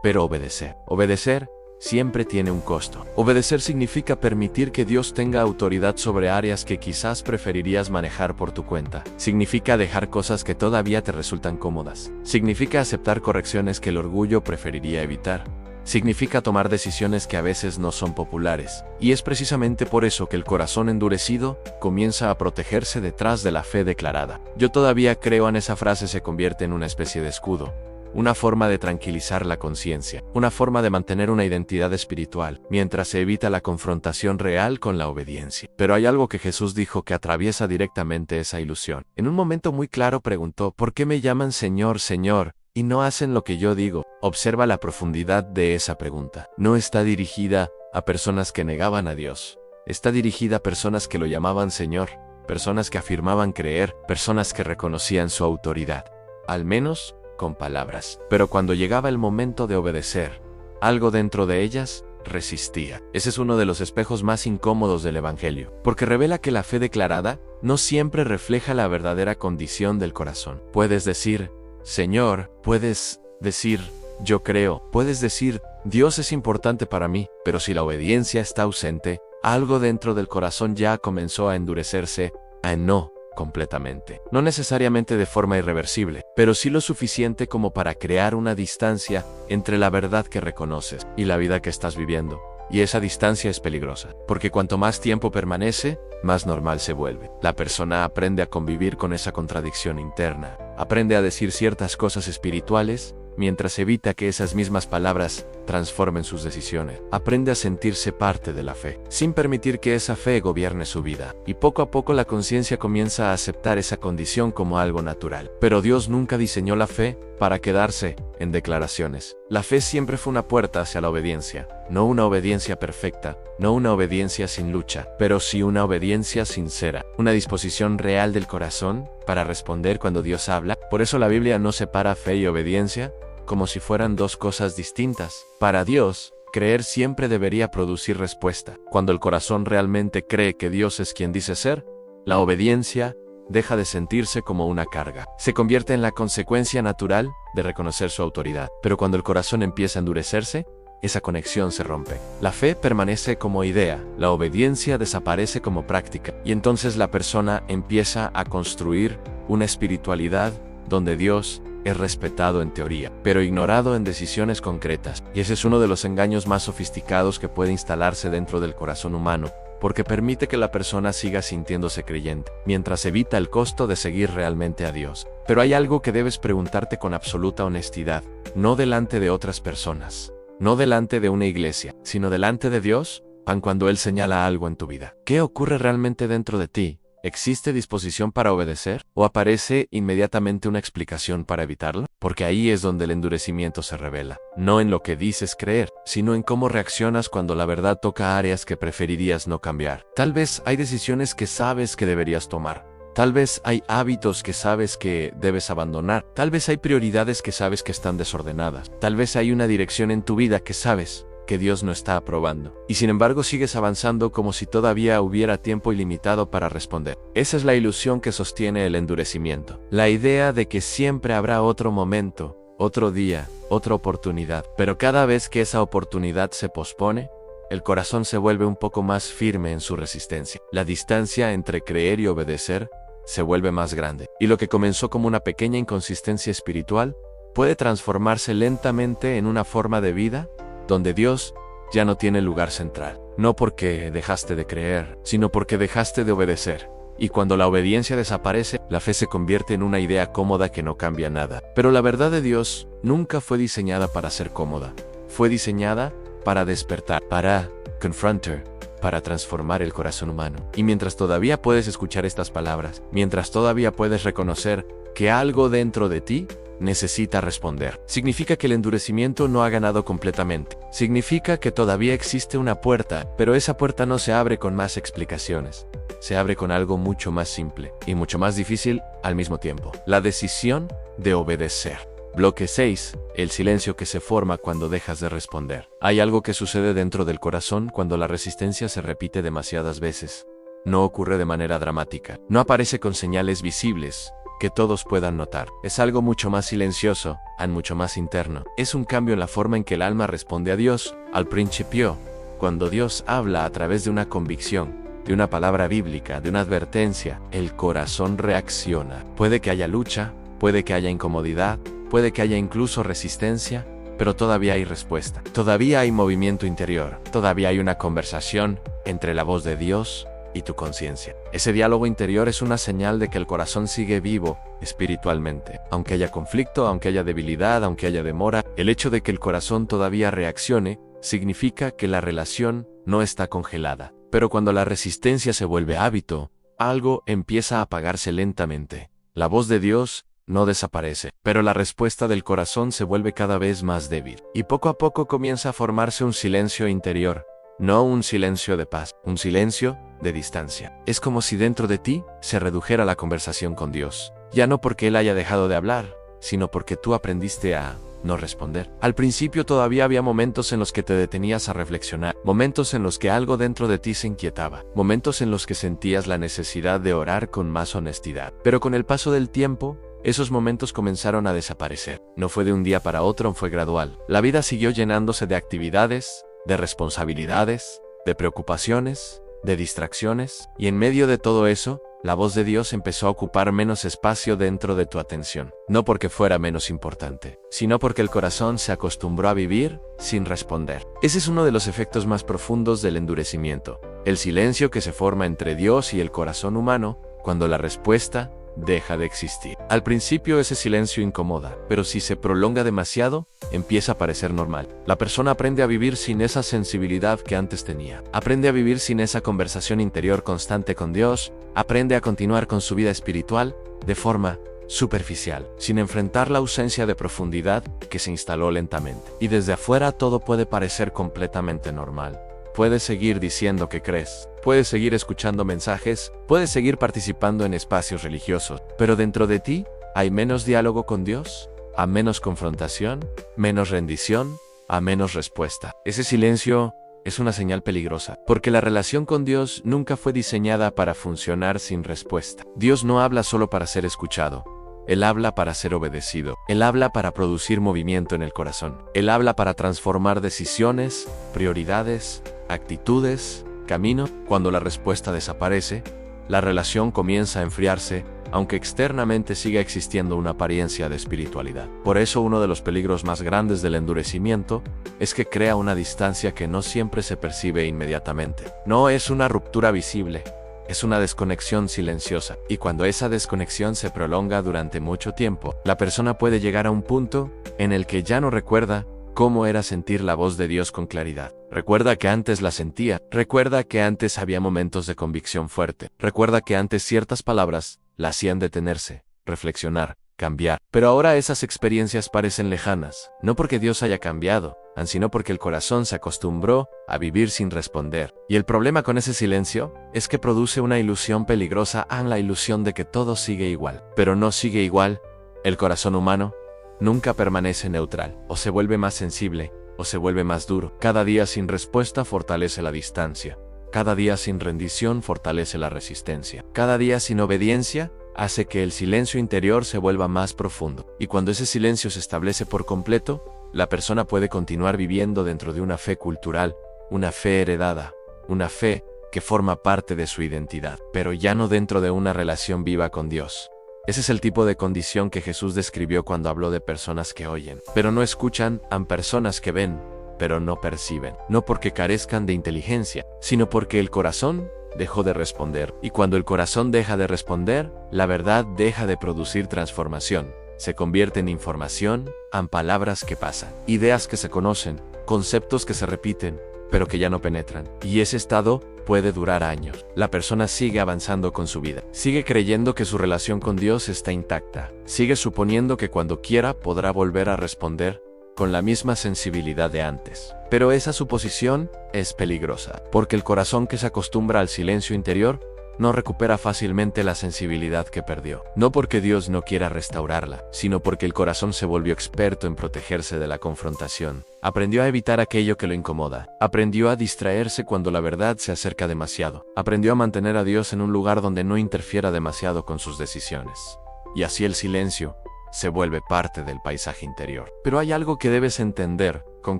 Pero obedecer siempre tiene un costo. Obedecer significa permitir que Dios tenga autoridad sobre áreas que quizás preferirías manejar por tu cuenta. Significa dejar cosas que todavía te resultan cómodas. Significa aceptar correcciones que el orgullo preferiría evitar. Significa tomar decisiones que a veces no son populares. Y es precisamente por eso que el corazón endurecido comienza a protegerse detrás de la fe declarada. Yo todavía creo en esa frase se convierte en una especie de escudo. una forma de tranquilizar la conciencia, una forma de mantener una identidad espiritual, mientras se evita la confrontación real con la obediencia. Pero hay algo que Jesús dijo que atraviesa directamente esa ilusión. En un momento muy claro preguntó, ¿por qué me llaman Señor, Señor, y no hacen lo que yo digo? Observa la profundidad de esa pregunta. No está dirigida a personas que negaban a Dios. Está dirigida a personas que lo llamaban Señor, personas que afirmaban creer, personas que reconocían su autoridad, al menos con palabras. Pero cuando llegaba el momento de obedecer, algo dentro de ellas resistía. Ese es uno de los espejos más incómodos del Evangelio, porque revela que la fe declarada no siempre refleja la verdadera condición del corazón. Puedes decir, Señor, puedes decir, yo creo, puedes decir, Dios es importante para mí, pero si la obediencia está ausente, algo dentro del corazón ya comenzó a endurecerse, a no completamente. No necesariamente de forma irreversible, pero sí lo suficiente como para crear una distancia entre la verdad que reconoces y la vida que estás viviendo. Y esa distancia es peligrosa, porque cuanto más tiempo permanece, más normal se vuelve. La persona aprende a convivir con esa contradicción interna, aprende a decir ciertas cosas espirituales, mientras evita que esas mismas palabras transformen sus decisiones. Aprende a sentirse parte de la fe, sin permitir que esa fe gobierne su vida. Y poco a poco la conciencia comienza a aceptar esa condición como algo natural. Pero Dios nunca diseñó la fe para quedarse en declaraciones. La fe siempre fue una puerta hacia la obediencia. No una obediencia perfecta, no una obediencia sin lucha, pero sí una obediencia sincera. Una disposición real del corazón para responder cuando Dios habla. Por eso la Biblia no separa fe y obediencia como si fueran dos cosas distintas. Para Dios, creer siempre debería producir respuesta. Cuando el corazón realmente cree que Dios es quien dice ser, la obediencia deja de sentirse como una carga. Se convierte en la consecuencia natural de reconocer su autoridad. Pero cuando el corazón empieza a endurecerse, esa conexión se rompe. La fe permanece como idea, la obediencia desaparece como práctica, y entonces la persona empieza a construir una espiritualidad donde Dios es respetado en teoría, pero ignorado en decisiones concretas. Y ese es uno de los engaños más sofisticados que puede instalarse dentro del corazón humano, porque permite que la persona siga sintiéndose creyente, mientras evita el costo de seguir realmente a Dios. Pero hay algo que debes preguntarte con absoluta honestidad, no delante de otras personas, no delante de una iglesia, sino delante de Dios, cuando Él señala algo en tu vida. ¿Qué ocurre realmente dentro de ti? ¿Existe disposición para obedecer? ¿O aparece inmediatamente una explicación para evitarlo? Porque ahí es donde el endurecimiento se revela. No en lo que dices creer, sino en cómo reaccionas cuando la verdad toca áreas que preferirías no cambiar. Tal vez hay decisiones que sabes que deberías tomar. Tal vez hay hábitos que sabes que debes abandonar. Tal vez hay prioridades que sabes que están desordenadas. Tal vez hay una dirección en tu vida que sabes que Dios no está aprobando. Y sin embargo sigues avanzando como si todavía hubiera tiempo ilimitado para responder. Esa es la ilusión que sostiene el endurecimiento. La idea de que siempre habrá otro momento, otro día, otra oportunidad. Pero cada vez que esa oportunidad se pospone, el corazón se vuelve un poco más firme en su resistencia. La distancia entre creer y obedecer se vuelve más grande. Y lo que comenzó como una pequeña inconsistencia espiritual puede transformarse lentamente en una forma de vida donde Dios ya no tiene lugar central. No porque dejaste de creer, sino porque dejaste de obedecer. Y cuando la obediencia desaparece, la fe se convierte en una idea cómoda que no cambia nada. Pero la verdad de Dios nunca fue diseñada para ser cómoda. Fue diseñada para despertar, para confrontar, para transformar el corazón humano. Y mientras todavía puedes escuchar estas palabras, mientras todavía puedes reconocer que algo dentro de ti necesita responder, significa que el endurecimiento no ha ganado completamente. Significa que todavía existe una puerta, pero esa puerta no se abre con más explicaciones. Se abre con algo mucho más simple y mucho más difícil al mismo tiempo. La decisión de obedecer. Bloque 6. El silencio que se forma cuando dejas de responder. Hay algo que sucede dentro del corazón cuando la resistencia se repite demasiadas veces. No ocurre de manera dramática. No aparece con señales visibles que todos puedan notar. Es algo mucho más silencioso, mucho más interno. Es un cambio en la forma en que el alma responde a Dios. Al principio, cuando Dios habla a través de una convicción, de una palabra bíblica, de una advertencia, el corazón reacciona. Puede que haya lucha, puede que haya incomodidad, puede que haya incluso resistencia, pero todavía hay respuesta. Todavía hay movimiento interior. Todavía hay una conversación entre la voz de Dios y tu conciencia. Ese diálogo interior es una señal de que el corazón sigue vivo espiritualmente. Aunque haya conflicto, aunque haya debilidad, aunque haya demora, el hecho de que el corazón todavía reaccione significa que la relación no está congelada. Pero cuando la resistencia se vuelve hábito, algo empieza a apagarse lentamente. La voz de Dios no desaparece, pero la respuesta del corazón se vuelve cada vez más débil. Y poco a poco comienza a formarse un silencio interior. No un silencio de paz, un silencio de distancia. Es como si dentro de ti se redujera la conversación con Dios. Ya no porque Él haya dejado de hablar, sino porque tú aprendiste a no responder. Al principio todavía había momentos en los que te detenías a reflexionar, momentos en los que algo dentro de ti se inquietaba, momentos en los que sentías la necesidad de orar con más honestidad. Pero con el paso del tiempo, esos momentos comenzaron a desaparecer. No fue de un día para otro, fue gradual. La vida siguió llenándose de actividades, de responsabilidades, de preocupaciones, de distracciones, y en medio de todo eso, la voz de Dios empezó a ocupar menos espacio dentro de tu atención. No porque fuera menos importante, sino porque el corazón se acostumbró a vivir sin responder. Ese es uno de los efectos más profundos del endurecimiento, el silencio que se forma entre Dios y el corazón humano cuando la respuesta deja de existir. Al principio ese silencio incomoda, pero si se prolonga demasiado, empieza a parecer normal. La persona aprende a vivir sin esa sensibilidad que antes tenía. Aprende a vivir sin esa conversación interior constante con Dios, aprende a continuar con su vida espiritual de forma superficial, sin enfrentar la ausencia de profundidad que se instaló lentamente. Y desde afuera todo puede parecer completamente normal. Puedes seguir diciendo que crees, puedes seguir escuchando mensajes, puedes seguir participando en espacios religiosos, pero dentro de ti hay menos diálogo con Dios, a menos confrontación, menos rendición, a menos respuesta. Ese silencio es una señal peligrosa, porque la relación con Dios nunca fue diseñada para funcionar sin respuesta. Dios no habla solo para ser escuchado. Él habla para ser obedecido. Él habla para producir movimiento en el corazón. Él habla para transformar decisiones, prioridades, actitudes, camino. Cuando la respuesta desaparece, la relación comienza a enfriarse, aunque externamente siga existiendo una apariencia de espiritualidad. Por eso uno de los peligros más grandes del endurecimiento es que crea una distancia que no siempre se percibe inmediatamente. No es una ruptura visible, es una desconexión silenciosa, y cuando esa desconexión se prolonga durante mucho tiempo, la persona puede llegar a un punto en el que ya no recuerda cómo era sentir la voz de Dios con claridad. Recuerda que antes la sentía, recuerda que antes había momentos de convicción fuerte, recuerda que antes ciertas palabras la hacían detenerse, reflexionar, cambiar. Pero ahora esas experiencias parecen lejanas, no porque Dios haya cambiado, sino porque el corazón se acostumbró a vivir sin responder. Y el problema con ese silencio es que produce una ilusión peligrosa, la ilusión de que todo sigue igual. Pero no sigue igual. El corazón humano nunca permanece neutral, o se vuelve más sensible, o se vuelve más duro. Cada día sin respuesta fortalece la distancia. Cada día sin rendición fortalece la resistencia. Cada día sin obediencia hace que el silencio interior se vuelva más profundo. Y cuando ese silencio se establece por completo, la persona puede continuar viviendo dentro de una fe cultural, una fe heredada, una fe que forma parte de su identidad, pero ya no dentro de una relación viva con Dios. Ese es el tipo de condición que Jesús describió cuando habló de personas que oyen, pero no escuchan, personas que ven, pero no perciben. No porque carezcan de inteligencia, sino porque el corazón dejó de responder. Y cuando el corazón deja de responder, la verdad deja de producir transformación. Se convierte en información, en palabras que pasan, ideas que se conocen, conceptos que se repiten, pero que ya no penetran. Y ese estado puede durar años. La persona sigue avanzando con su vida. Sigue creyendo que su relación con Dios está intacta. Sigue suponiendo que cuando quiera podrá volver a responder con la misma sensibilidad de antes. Pero esa suposición es peligrosa, porque el corazón que se acostumbra al silencio interior no recupera fácilmente la sensibilidad que perdió. No porque Dios no quiera restaurarla, sino porque el corazón se volvió experto en protegerse de la confrontación. Aprendió a evitar aquello que lo incomoda. Aprendió a distraerse cuando la verdad se acerca demasiado. Aprendió a mantener a Dios en un lugar donde no interfiera demasiado con sus decisiones. Y así el silencio se vuelve parte del paisaje interior. Pero hay algo que debes entender con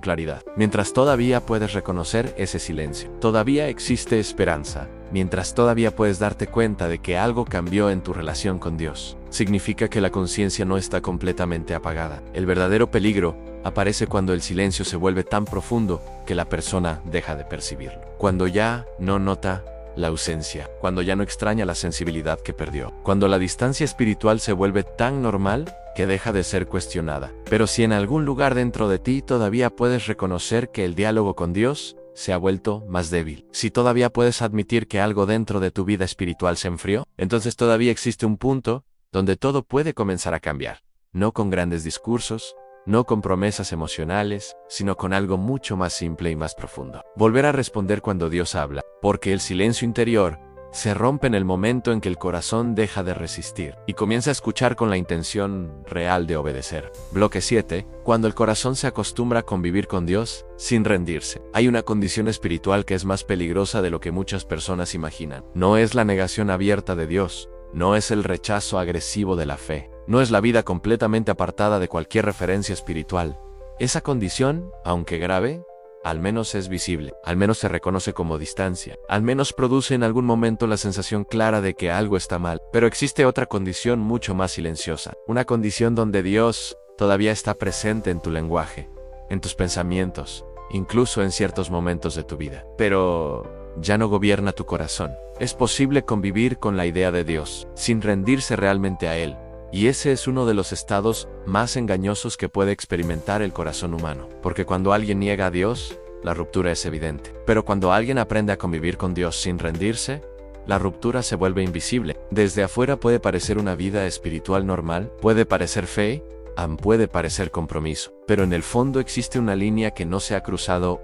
claridad. Mientras todavía puedes reconocer ese silencio, todavía existe esperanza. Mientras todavía puedes darte cuenta de que algo cambió en tu relación con Dios, significa que la conciencia no está completamente apagada. El verdadero peligro aparece cuando el silencio se vuelve tan profundo que la persona deja de percibirlo. Cuando ya no nota la ausencia, cuando ya no extraña la sensibilidad que perdió, cuando la distancia espiritual se vuelve tan normal que deja de ser cuestionada. Pero si en algún lugar dentro de ti todavía puedes reconocer que el diálogo con Dios se ha vuelto más débil, si todavía puedes admitir que algo dentro de tu vida espiritual se enfrió, entonces todavía existe un punto donde todo puede comenzar a cambiar. No con grandes discursos, no con promesas emocionales, sino con algo mucho más simple y más profundo. Volver a responder cuando Dios habla, porque el silencio interior se rompe en el momento en que el corazón deja de resistir y comienza a escuchar con la intención real de obedecer. Bloque 7. Cuando el corazón se acostumbra a convivir con Dios sin rendirse. Hay una condición espiritual que es más peligrosa de lo que muchas personas imaginan. No es la negación abierta de Dios, no es el rechazo agresivo de la fe, no es la vida completamente apartada de cualquier referencia espiritual. Esa condición, aunque grave, al menos es visible, al menos se reconoce como distancia, al menos produce en algún momento la sensación clara de que algo está mal. Pero existe otra condición mucho más silenciosa, una condición donde Dios todavía está presente en tu lenguaje, en tus pensamientos, incluso en ciertos momentos de tu vida. Pero ya no gobierna tu corazón. Es posible convivir con la idea de Dios, sin rendirse realmente a Él. Y ese es uno de los estados más engañosos que puede experimentar el corazón humano. Porque cuando alguien niega a Dios, la ruptura es evidente. Pero cuando alguien aprende a convivir con Dios sin rendirse, la ruptura se vuelve invisible. Desde afuera puede parecer una vida espiritual normal, puede parecer fe, puede parecer compromiso. Pero en el fondo existe una línea que no se ha cruzado,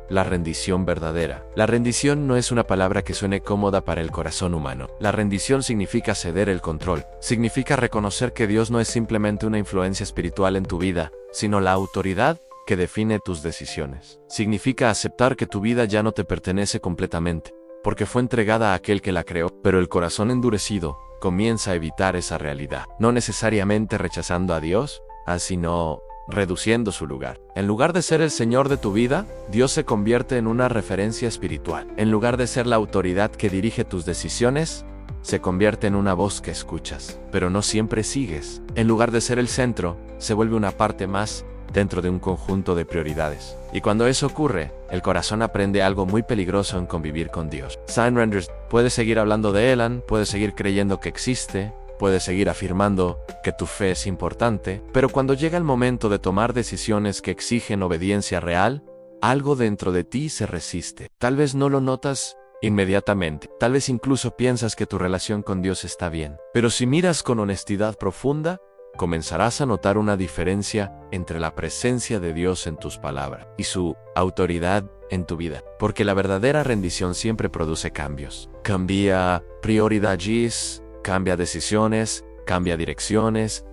la rendición verdadera. La rendición no es una palabra que suene cómoda para el corazón humano. La rendición significa ceder el control. Significa reconocer que Dios no es simplemente una influencia espiritual en tu vida, sino la autoridad que define tus decisiones. Significa aceptar que tu vida ya no te pertenece completamente, porque fue entregada a aquel que la creó. Pero el corazón endurecido comienza a evitar esa realidad. No necesariamente rechazando a Dios, sino reduciendo su lugar. En lugar de ser el Señor de tu vida, Dios se convierte en una referencia espiritual. En lugar de ser la autoridad que dirige tus decisiones, se convierte en una voz que escuchas, pero no siempre sigues. En lugar de ser el centro, se vuelve una parte más dentro de un conjunto de prioridades. Y cuando eso ocurre, el corazón aprende algo muy peligroso en convivir con Dios. Sign Renders puede seguir hablando de Elan, puede seguir creyendo que existe, puedes seguir afirmando que tu fe es importante, pero cuando llega el momento de tomar decisiones que exigen obediencia real, algo dentro de ti se resiste. Tal vez no lo notas inmediatamente, tal vez incluso piensas que tu relación con Dios está bien, pero si miras con honestidad profunda, comenzarás a notar una diferencia entre la presencia de Dios en tus palabras y su autoridad en tu vida, porque la verdadera rendición siempre produce cambios. Cambia prioridades, cambia decisiones, cambia direcciones,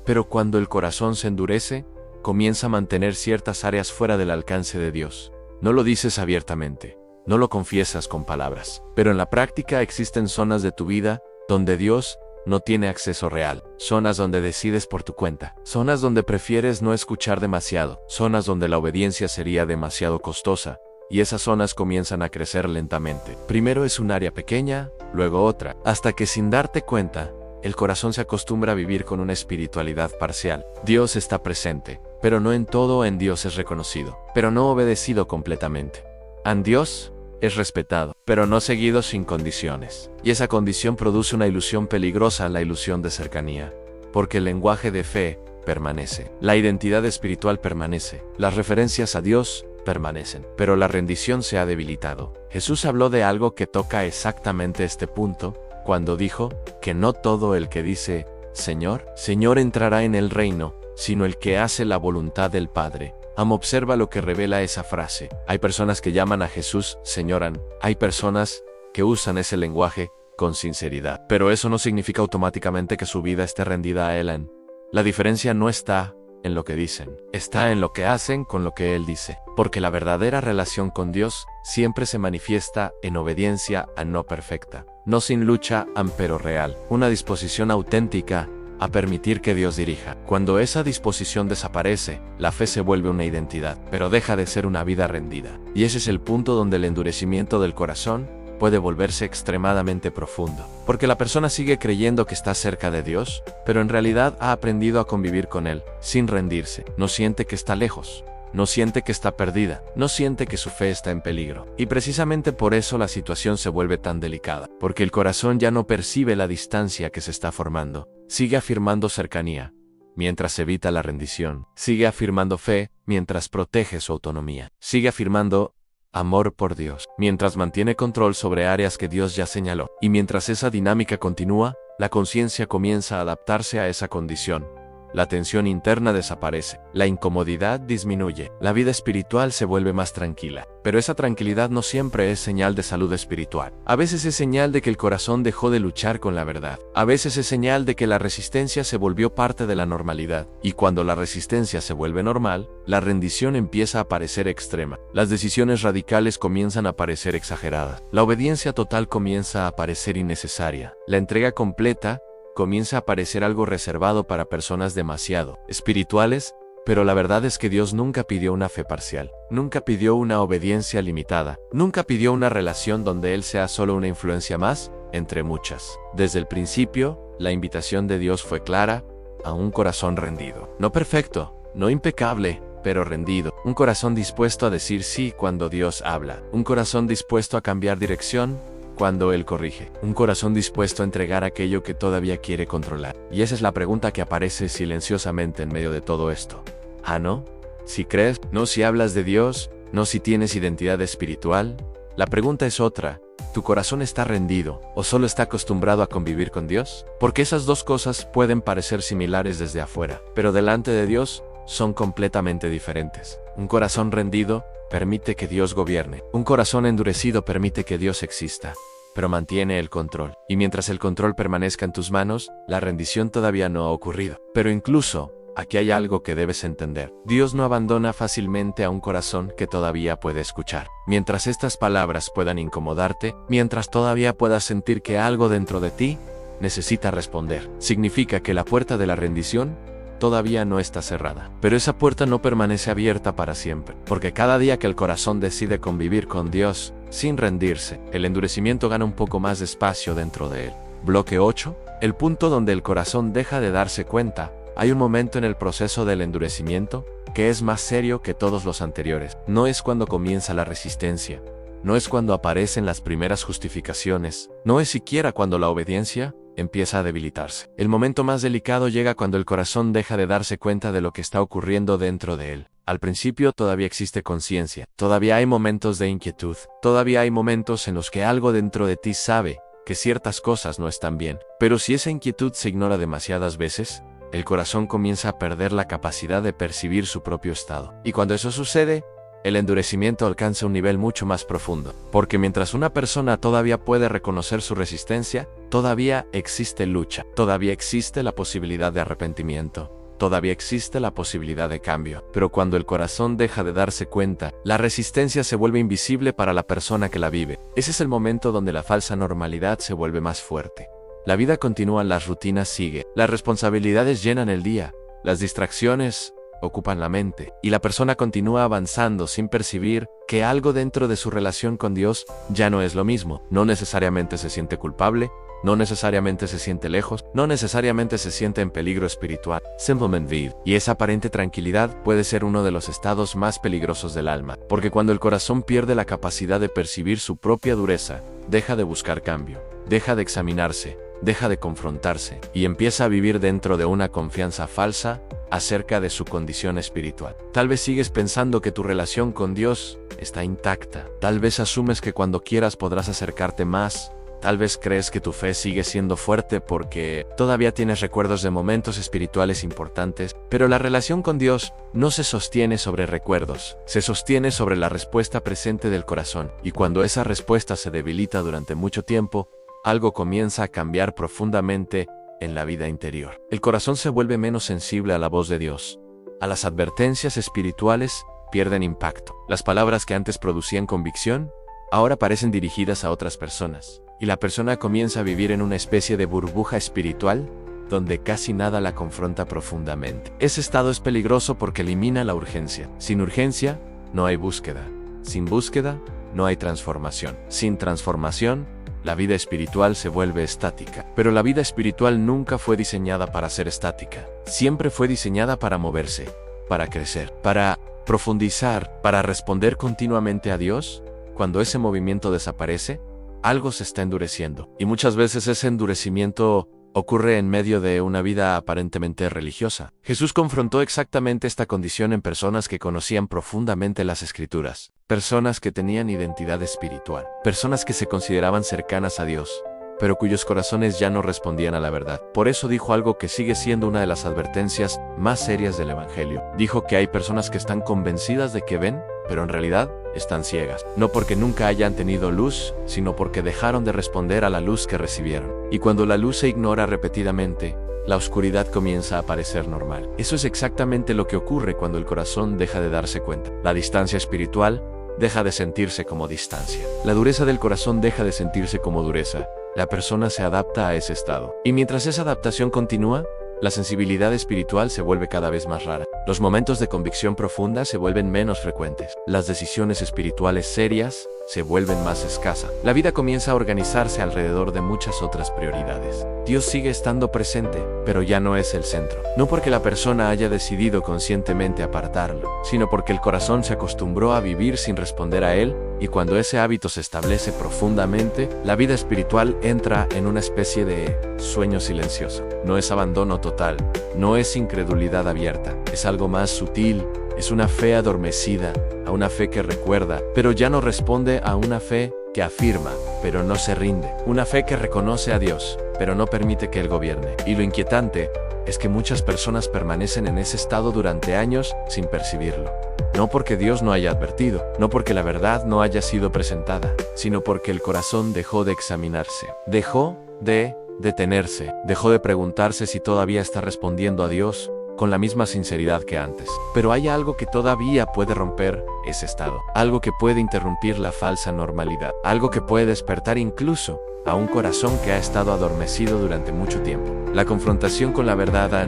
pero cuando el corazón se endurece, comienza a mantener ciertas áreas fuera del alcance de Dios. No lo dices abiertamente, no lo confiesas con palabras, pero en la práctica existen zonas de tu vida donde Dios no tiene acceso real, zonas donde decides por tu cuenta, zonas donde prefieres no escuchar demasiado, zonas donde la obediencia sería demasiado costosa, y esas zonas comienzan a crecer lentamente. Primero es un área pequeña, luego otra, hasta que sin darte cuenta, el corazón se acostumbra a vivir con una espiritualidad parcial. Dios está presente, pero no en todo en Dios es reconocido, pero no obedecido completamente. En Dios es respetado, pero no seguido sin condiciones. Y esa condición produce una ilusión peligrosa, la ilusión de cercanía, porque el lenguaje de fe permanece, la identidad espiritual permanece, las referencias a Dios permanecen, pero la rendición se ha debilitado. Jesús habló de algo que toca exactamente este punto, cuando dijo que no todo el que dice, Señor, Señor entrará en el reino, sino el que hace la voluntad del Padre. Observa lo que revela esa frase. Hay personas que llaman a Jesús Señoran, hay personas que usan ese lenguaje con sinceridad, pero eso no significa automáticamente que su vida esté rendida a Él. La diferencia no está en lo que dicen, está en lo que hacen con lo que Él dice, porque la verdadera relación con Dios siempre se manifiesta en obediencia no perfecta, no sin lucha, pero real, una disposición auténtica a permitir que Dios dirija. Cuando esa disposición desaparece, la fe se vuelve una identidad, pero deja de ser una vida rendida. Y ese es el punto donde el endurecimiento del corazón puede volverse extremadamente profundo, porque la persona sigue creyendo que está cerca de Dios, pero en realidad ha aprendido a convivir con Él, sin rendirse, no siente que está lejos, no siente que está perdida, no siente que su fe está en peligro. Y precisamente por eso la situación se vuelve tan delicada, porque el corazón ya no percibe la distancia que se está formando, sigue afirmando cercanía, mientras evita la rendición, sigue afirmando fe, mientras protege su autonomía, sigue afirmando amor por Dios, mientras mantiene control sobre áreas que Dios ya señaló. Y mientras esa dinámica continúa, la conciencia comienza a adaptarse a esa condición. La tensión interna desaparece, la incomodidad disminuye, la vida espiritual se vuelve más tranquila. Pero esa tranquilidad no siempre es señal de salud espiritual. A veces es señal de que el corazón dejó de luchar con la verdad. A veces es señal de que la resistencia se volvió parte de la normalidad. Y cuando la resistencia se vuelve normal, la rendición empieza a parecer extrema. Las decisiones radicales comienzan a parecer exageradas. La obediencia total comienza a parecer innecesaria. La entrega completa comienza a parecer algo reservado para personas demasiado espirituales, pero la verdad es que Dios nunca pidió una fe parcial, nunca pidió una obediencia limitada, nunca pidió una relación donde Él sea solo una influencia más, entre muchas. Desde el principio, la invitación de Dios fue clara, a un corazón rendido. No perfecto, no impecable, pero rendido. Un corazón dispuesto a decir sí cuando Dios habla. Un corazón dispuesto a cambiar dirección cuando Él corrige. Un corazón dispuesto a entregar aquello que todavía quiere controlar. Y esa es la pregunta que aparece silenciosamente en medio de todo esto. ¿Ah, no? Si crees, no si hablas de Dios, no si tienes identidad espiritual. La pregunta es otra. ¿Tu corazón está rendido o solo está acostumbrado a convivir con Dios? Porque esas dos cosas pueden parecer similares desde afuera, pero delante de Dios son completamente diferentes. Un corazón rendido permite que Dios gobierne. Un corazón endurecido permite que Dios exista, pero mantiene el control. Y mientras el control permanezca en tus manos, la rendición todavía no ha ocurrido. Pero incluso, aquí hay algo que debes entender. Dios no abandona fácilmente a un corazón que todavía puede escuchar. Mientras estas palabras puedan incomodarte, mientras todavía puedas sentir que algo dentro de ti necesita responder, significa que la puerta de la rendición todavía no está cerrada. Pero esa puerta no permanece abierta para siempre, porque cada día que el corazón decide convivir con Dios, sin rendirse, el endurecimiento gana un poco más de espacio dentro de él. Bloque 8. El punto donde el corazón deja de darse cuenta. Hay un momento en el proceso del endurecimiento que es más serio que todos los anteriores. No es cuando comienza la resistencia, no es cuando aparecen las primeras justificaciones, no es siquiera cuando la obediencia empieza a debilitarse. El momento más delicado llega cuando el corazón deja de darse cuenta de lo que está ocurriendo dentro de él. Al principio todavía existe conciencia, todavía hay momentos de inquietud, todavía hay momentos en los que algo dentro de ti sabe que ciertas cosas no están bien. Pero si esa inquietud se ignora demasiadas veces, el corazón comienza a perder la capacidad de percibir su propio estado. Y cuando eso sucede, el endurecimiento alcanza un nivel mucho más profundo, porque mientras una persona todavía puede reconocer su resistencia, todavía existe lucha, todavía existe la posibilidad de arrepentimiento, todavía existe la posibilidad de cambio. Pero cuando el corazón deja de darse cuenta, la resistencia se vuelve invisible para la persona que la vive. Ese es el momento donde la falsa normalidad se vuelve más fuerte. La vida continúa, las rutinas siguen, las responsabilidades llenan el día, las distracciones ocupan la mente, y la persona continúa avanzando sin percibir que algo dentro de su relación con Dios ya no es lo mismo. No necesariamente se siente culpable, no necesariamente se siente lejos, no necesariamente se siente en peligro espiritual, simplemente vive. Y esa aparente tranquilidad puede ser uno de los estados más peligrosos del alma, porque cuando el corazón pierde la capacidad de percibir su propia dureza, deja de buscar cambio, deja de examinarse, deja de confrontarse, y empieza a vivir dentro de una confianza falsa acerca de su condición espiritual. Tal vez sigues pensando que tu relación con Dios está intacta, tal vez asumes que cuando quieras podrás acercarte más, tal vez crees que tu fe sigue siendo fuerte porque todavía tienes recuerdos de momentos espirituales importantes, pero la relación con Dios no se sostiene sobre recuerdos, se sostiene sobre la respuesta presente del corazón, y cuando esa respuesta se debilita durante mucho tiempo, algo comienza a cambiar profundamente en la vida interior. El corazón se vuelve menos sensible a la voz de Dios. A las advertencias espirituales pierden impacto. Las palabras que antes producían convicción, ahora parecen dirigidas a otras personas. Y la persona comienza a vivir en una especie de burbuja espiritual donde casi nada la confronta profundamente. Ese estado es peligroso porque elimina la urgencia. Sin urgencia, no hay búsqueda. Sin búsqueda, no hay transformación. Sin transformación, la vida espiritual se vuelve estática. Pero la vida espiritual nunca fue diseñada para ser estática. Siempre fue diseñada para moverse, para crecer, para profundizar, para responder continuamente a Dios, cuando ese movimiento desaparece, algo se está endureciendo. Y muchas veces ese endurecimiento ocurre en medio de una vida aparentemente religiosa. Jesús confrontó exactamente esta condición en personas que conocían profundamente las Escrituras, personas que tenían identidad espiritual, personas que se consideraban cercanas a Dios, pero cuyos corazones ya no respondían a la verdad. Por eso dijo algo que sigue siendo una de las advertencias más serias del Evangelio. Dijo que hay personas que están convencidas de que ven, pero en realidad están ciegas. No porque nunca hayan tenido luz, sino porque dejaron de responder a la luz que recibieron. Y cuando la luz se ignora repetidamente, la oscuridad comienza a parecer normal. Eso es exactamente lo que ocurre cuando el corazón deja de darse cuenta. La distancia espiritual deja de sentirse como distancia. La dureza del corazón deja de sentirse como dureza. La persona se adapta a ese estado. Y mientras esa adaptación continúa, la sensibilidad espiritual se vuelve cada vez más rara. Los momentos de convicción profunda se vuelven menos frecuentes. Las decisiones espirituales serias se vuelven más escasas. La vida comienza a organizarse alrededor de muchas otras prioridades. Dios sigue estando presente, pero ya no es el centro. No porque la persona haya decidido conscientemente apartarlo, sino porque el corazón se acostumbró a vivir sin responder a Él, y cuando ese hábito se establece profundamente, la vida espiritual entra en una especie de sueño silencioso. No es abandono total, no es incredulidad abierta, es algo más sutil, es una fe adormecida, a una fe que recuerda, pero ya no responde, a una fe que afirma, pero no se rinde, una fe que reconoce a Dios, pero no permite que Él gobierne. Y lo inquietante es que muchas personas permanecen en ese estado durante años sin percibirlo. No porque Dios no haya advertido, no porque la verdad no haya sido presentada, sino porque el corazón dejó de examinarse, dejó de detenerse, dejó de preguntarse si todavía está respondiendo a Dios con la misma sinceridad que antes. Pero hay algo que todavía puede romper ese estado, algo que puede interrumpir la falsa normalidad, algo que puede despertar incluso a un corazón que ha estado adormecido durante mucho tiempo. La confrontación con la verdad,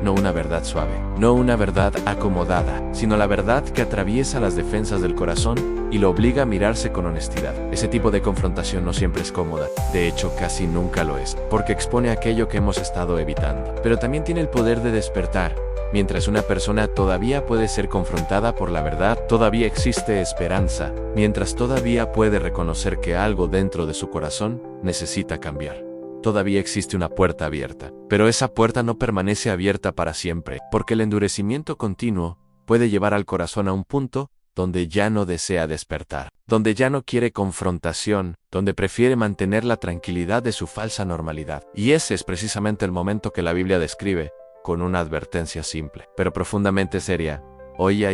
no una verdad suave, no una verdad acomodada, sino la verdad que atraviesa las defensas del corazón y lo obliga a mirarse con honestidad. Ese tipo de confrontación no siempre es cómoda, de hecho casi nunca lo es, porque expone aquello que hemos estado evitando. Pero también tiene el poder de despertar. Mientras una persona todavía puede ser confrontada por la verdad, todavía existe esperanza, mientras todavía puede reconocer que algo dentro de su corazón necesita cambiar. Todavía existe una puerta abierta, pero esa puerta no permanece abierta para siempre, porque el endurecimiento continuo puede llevar al corazón a un punto donde ya no desea despertar, donde ya no quiere confrontación, donde prefiere mantener la tranquilidad de su falsa normalidad. Y ese es precisamente el momento que la Biblia describe con una advertencia simple, pero profundamente seria. Hoy,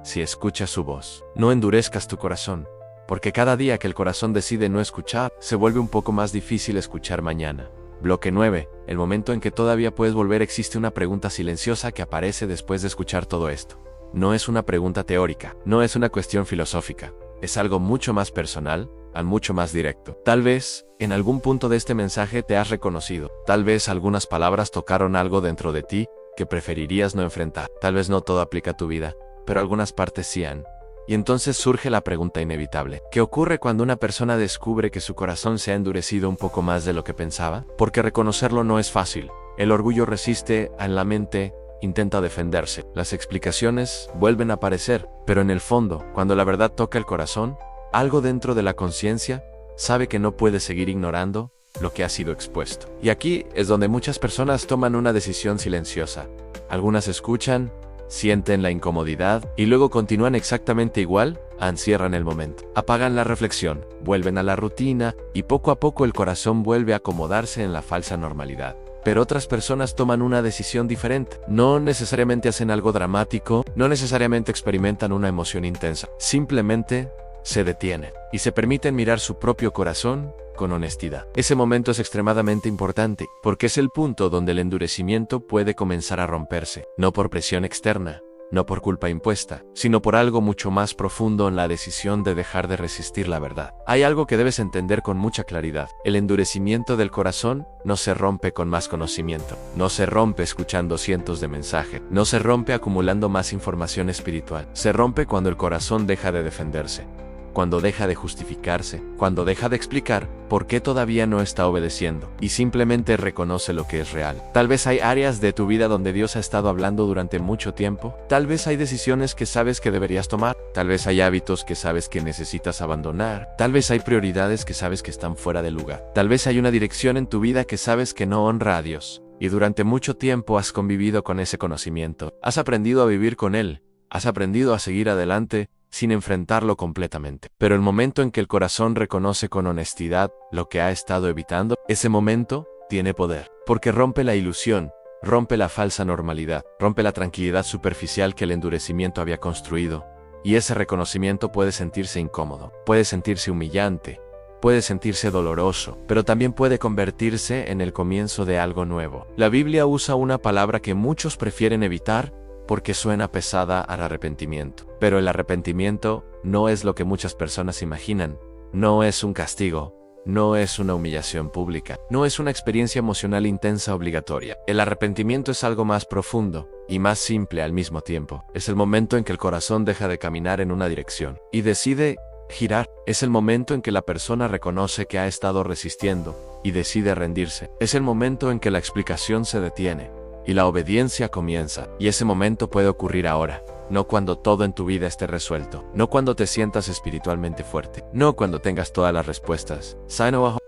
si escuchas su voz, no endurezcas tu corazón, porque cada día que el corazón decide no escuchar, se vuelve un poco más difícil escuchar mañana. Bloque 9. El momento en que todavía puedes volver. Existe una pregunta silenciosa que aparece después de escuchar todo esto. No es una pregunta teórica, no es una cuestión filosófica, es algo mucho más personal, mucho más directo. Tal vez, en algún punto de este mensaje te has reconocido, tal vez algunas palabras tocaron algo dentro de ti que preferirías no enfrentar. Tal vez no todo aplica a tu vida, pero algunas partes sí han. Y entonces surge la pregunta inevitable. ¿Qué ocurre cuando una persona descubre que su corazón se ha endurecido un poco más de lo que pensaba? Porque reconocerlo no es fácil. El orgullo resiste en la mente, intenta defenderse. Las explicaciones vuelven a aparecer, pero en el fondo, cuando la verdad toca el corazón, algo dentro de la conciencia sabe que no puede seguir ignorando lo que ha sido expuesto. Y aquí es donde muchas personas toman una decisión silenciosa. Algunas escuchan, sienten la incomodidad y luego continúan exactamente igual, encierran el momento. Apagan la reflexión, vuelven a la rutina y poco a poco el corazón vuelve a acomodarse en la falsa normalidad. Pero otras personas toman una decisión diferente. No necesariamente hacen algo dramático, no necesariamente experimentan una emoción intensa. Simplemente se detienen y se permiten mirar su propio corazón con honestidad. Ese momento es extremadamente importante, porque es el punto donde el endurecimiento puede comenzar a romperse, no por presión externa, no por culpa impuesta, sino por algo mucho más profundo en la decisión de dejar de resistir la verdad. Hay algo que debes entender con mucha claridad. El endurecimiento del corazón no se rompe con más conocimiento, no se rompe escuchando cientos de mensajes, no se rompe acumulando más información espiritual, se rompe cuando el corazón deja de defenderse. cuando deja de justificarse, cuando deja de explicar por qué todavía no está obedeciendo y simplemente reconoce lo que es real. Tal vez hay áreas de tu vida donde Dios ha estado hablando durante mucho tiempo. Tal vez hay decisiones que sabes que deberías tomar. Tal vez hay hábitos que sabes que necesitas abandonar. Tal vez hay prioridades que sabes que están fuera de lugar. Tal vez hay una dirección en tu vida que sabes que no honra a Dios. Y durante mucho tiempo has convivido con ese conocimiento. Has aprendido a vivir con él. Has aprendido a seguir adelante sin enfrentarlo completamente. Pero el momento en que el corazón reconoce con honestidad lo que ha estado evitando, ese momento tiene poder, porque rompe la ilusión, rompe la falsa normalidad, rompe la tranquilidad superficial que el endurecimiento había construido, y ese reconocimiento puede sentirse incómodo, puede sentirse humillante, puede sentirse doloroso, pero también puede convertirse en el comienzo de algo nuevo. La Biblia usa una palabra que muchos prefieren evitar, porque suena pesada al arrepentimiento. Pero el arrepentimiento no es lo que muchas personas imaginan. No es un castigo, no es una humillación pública, no es una experiencia emocional intensa obligatoria. El arrepentimiento es algo más profundo y más simple al mismo tiempo. Es el momento en que el corazón deja de caminar en una dirección y decide girar. Es el momento en que la persona reconoce que ha estado resistiendo y decide rendirse. Es el momento en que la explicación se detiene y la obediencia comienza. Y ese momento puede ocurrir ahora, no cuando todo en tu vida esté resuelto, no cuando te sientas espiritualmente fuerte, no cuando tengas todas las respuestas.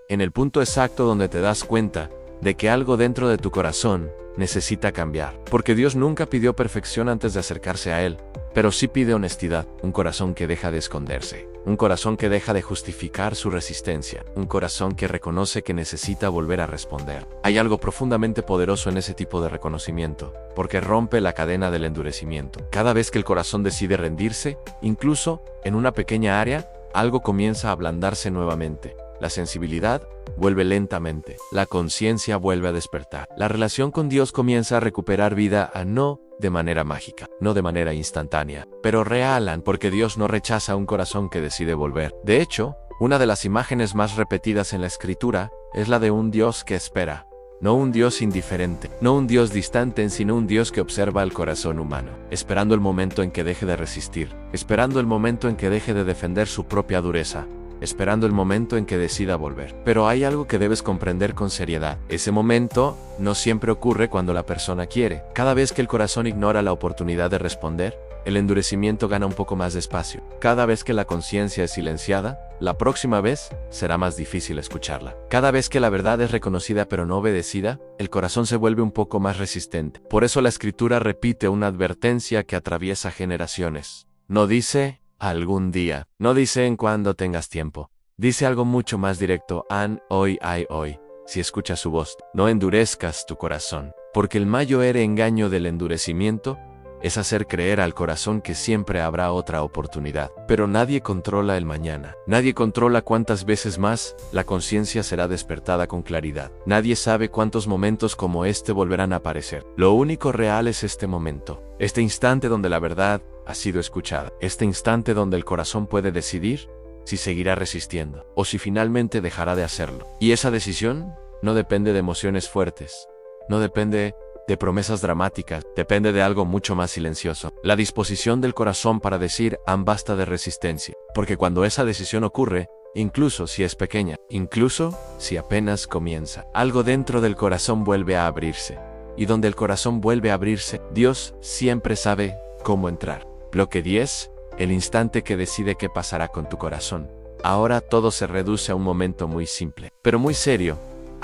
En el punto exacto donde te das cuenta de que algo dentro de tu corazón necesita cambiar. Porque Dios nunca pidió perfección antes de acercarse a Él, pero sí pide honestidad, un corazón que deja de esconderse, un corazón que deja de justificar su resistencia, un corazón que reconoce que necesita volver a responder. Hay algo profundamente poderoso en ese tipo de reconocimiento, porque rompe la cadena del endurecimiento. Cada vez que el corazón decide rendirse, incluso en una pequeña área, algo comienza a ablandarse nuevamente. La sensibilidad vuelve lentamente, la conciencia vuelve a despertar. La relación con Dios comienza a recuperar vida no de manera mágica, no de manera instantánea, pero real, porque Dios no rechaza un corazón que decide volver. De hecho, una de las imágenes más repetidas en la Escritura es la de un Dios que espera. No un Dios indiferente, no un Dios distante, sino un Dios que observa el corazón humano, esperando el momento en que deje de resistir, esperando el momento en que deje de defender su propia dureza, esperando el momento en que decida volver. Pero hay algo que debes comprender con seriedad. Ese momento no siempre ocurre cuando la persona quiere. Cada vez que el corazón ignora la oportunidad de responder, el endurecimiento gana un poco más de espacio. Cada vez que la conciencia es silenciada, la próxima vez será más difícil escucharla. Cada vez que la verdad es reconocida pero no obedecida, el corazón se vuelve un poco más resistente. Por eso la Escritura repite una advertencia que atraviesa generaciones. No dice algún día, no dice en cuando tengas tiempo. Dice algo mucho más directo, hoy. Si escuchas su voz, no endurezcas tu corazón, porque el mayor engaño del endurecimiento es hacer creer al corazón que siempre habrá otra oportunidad. Pero nadie controla el mañana. Nadie controla cuántas veces más la conciencia será despertada con claridad. Nadie sabe cuántos momentos como este volverán a aparecer. Lo único real es este momento, este instante donde la verdad ha sido escuchada, este instante donde el corazón puede decidir si seguirá resistiendo o si finalmente dejará de hacerlo. Y esa decisión no depende de emociones fuertes, no depende de promesas dramáticas, depende de algo mucho más silencioso. La disposición del corazón para decir basta de resistencia. Porque cuando esa decisión ocurre, incluso si es pequeña, incluso si apenas comienza, algo dentro del corazón vuelve a abrirse. Y donde el corazón vuelve a abrirse, Dios siempre sabe cómo entrar. Bloque 10. El instante que decide qué pasará con tu corazón. Ahora todo se reduce a un momento muy simple, pero muy serio.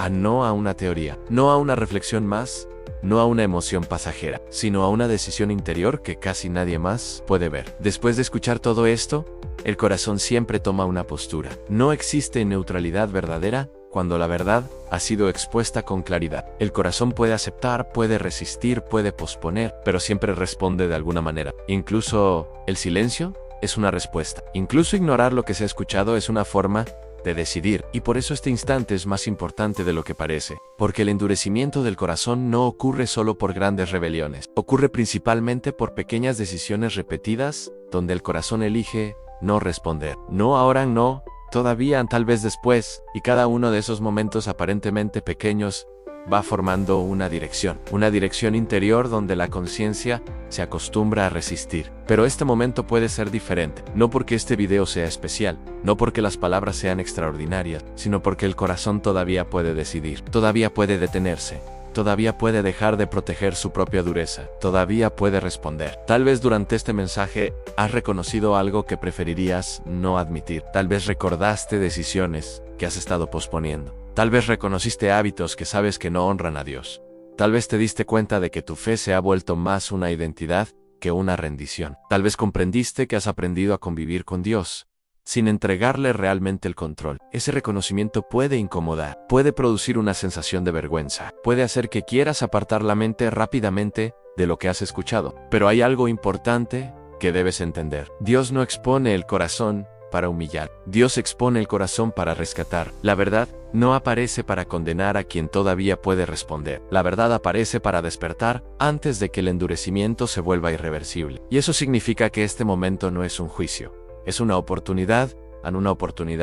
No a una teoría, no a una reflexión más, no a una emoción pasajera, sino a una decisión interior que casi nadie más puede ver. Después de escuchar todo esto, el corazón siempre toma una postura. No existe neutralidad verdadera cuando la verdad ha sido expuesta con claridad. El corazón puede aceptar, puede resistir, puede posponer, pero siempre responde de alguna manera. Incluso el silencio es una respuesta. Incluso ignorar lo que se ha escuchado es una forma de decidir, y por eso este instante es más importante de lo que parece, porque el endurecimiento del corazón no ocurre solo por grandes rebeliones, ocurre principalmente por pequeñas decisiones repetidas, donde el corazón elige no responder. No ahora, no, todavía, tal vez después, y cada uno de esos momentos aparentemente pequeños va formando una dirección interior donde la conciencia se acostumbra a resistir. Pero este momento puede ser diferente, no porque este video sea especial, no porque las palabras sean extraordinarias, sino porque el corazón todavía puede decidir, todavía puede detenerse. Todavía puede dejar de proteger su propia dureza, todavía puede responder. Tal vez durante este mensaje has reconocido algo que preferirías no admitir. Tal vez recordaste decisiones que has estado posponiendo. Tal vez reconociste hábitos que sabes que no honran a Dios. Tal vez te diste cuenta de que tu fe se ha vuelto más una identidad que una rendición. Tal vez comprendiste que has aprendido a convivir con Dios sin entregarle realmente el control. Ese reconocimiento puede incomodar, puede producir una sensación de vergüenza, puede hacer que quieras apartar la mente rápidamente de lo que has escuchado. Pero hay algo importante que debes entender. Dios no expone el corazón para humillar. Dios expone el corazón para rescatar. La verdad no aparece para condenar a quien todavía puede responder. La verdad aparece para despertar antes de que el endurecimiento se vuelva irreversible. Y eso significa que este momento no es un juicio. Es una oportunidad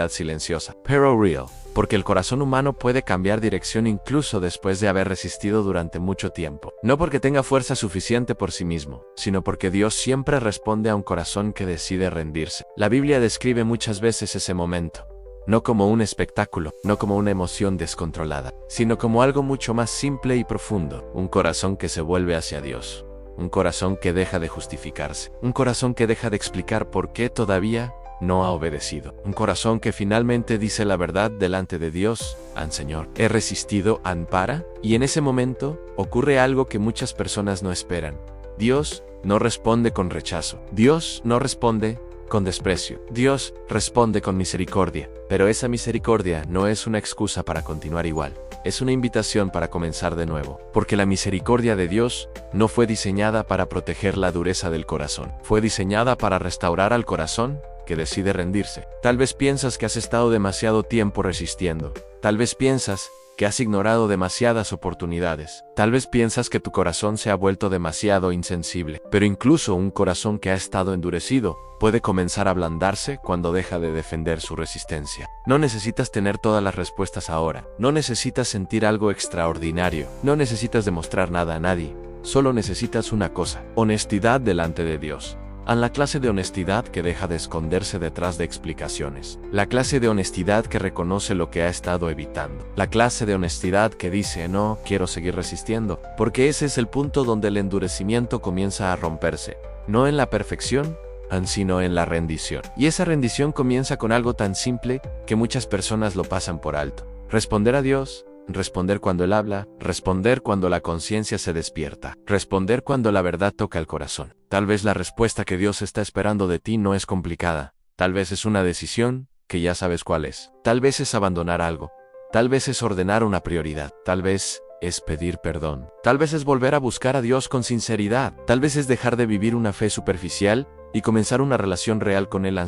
silenciosa, pero real, porque el corazón humano puede cambiar dirección incluso después de haber resistido durante mucho tiempo. No porque tenga fuerza suficiente por sí mismo, sino porque Dios siempre responde a un corazón que decide rendirse. La Biblia describe muchas veces ese momento, no como un espectáculo, no como una emoción descontrolada, sino como algo mucho más simple y profundo, un corazón que se vuelve hacia Dios. Un corazón que deja de justificarse. Un corazón que deja de explicar por qué todavía no ha obedecido. Un corazón que finalmente dice la verdad delante de Dios. Señor, he resistido, para. Y en ese momento ocurre algo que muchas personas no esperan. Dios no responde con rechazo. Dios no responde con desprecio. Dios responde con misericordia. Pero esa misericordia no es una excusa para continuar igual. Es una invitación para comenzar de nuevo, porque la misericordia de Dios no fue diseñada para proteger la dureza del corazón, fue diseñada para restaurar al corazón que decide rendirse. Tal vez piensas que has estado demasiado tiempo resistiendo, tal vez piensas que has ignorado demasiadas oportunidades, tal vez piensas que tu corazón se ha vuelto demasiado insensible, pero incluso un corazón que ha estado endurecido puede comenzar a ablandarse cuando deja de defender su resistencia. No necesitas tener todas las respuestas ahora, no necesitas sentir algo extraordinario, no necesitas demostrar nada a nadie, solo necesitas una cosa: honestidad delante de Dios. La clase de honestidad que deja de esconderse detrás de explicaciones. La clase de honestidad que reconoce lo que ha estado evitando. La clase de honestidad que dice: no quiero seguir resistiendo, porque ese es el punto donde el endurecimiento comienza a romperse. No en la perfección, sino en la rendición. Y esa rendición comienza con algo tan simple que muchas personas lo pasan por alto. Responder a Dios. Responder cuando Él habla, responder cuando la conciencia se despierta, responder cuando la verdad toca el corazón. Tal vez la respuesta que Dios está esperando de ti no es complicada, tal vez es una decisión que ya sabes cuál es, tal vez es abandonar algo, tal vez es ordenar una prioridad, tal vez es pedir perdón, tal vez es volver a buscar a Dios con sinceridad, tal vez es dejar de vivir una fe superficial y comenzar una relación real con Él.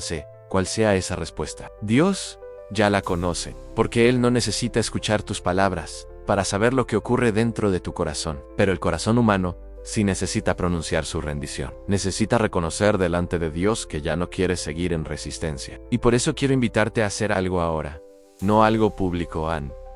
Cual sea esa respuesta, Dios ya la conoce, porque Él no necesita escuchar tus palabras para saber lo que ocurre dentro de tu corazón. Pero el corazón humano sí necesita pronunciar su rendición. Necesita reconocer delante de Dios que ya no quiere seguir en resistencia. Y por eso quiero invitarte a hacer algo ahora. No algo público,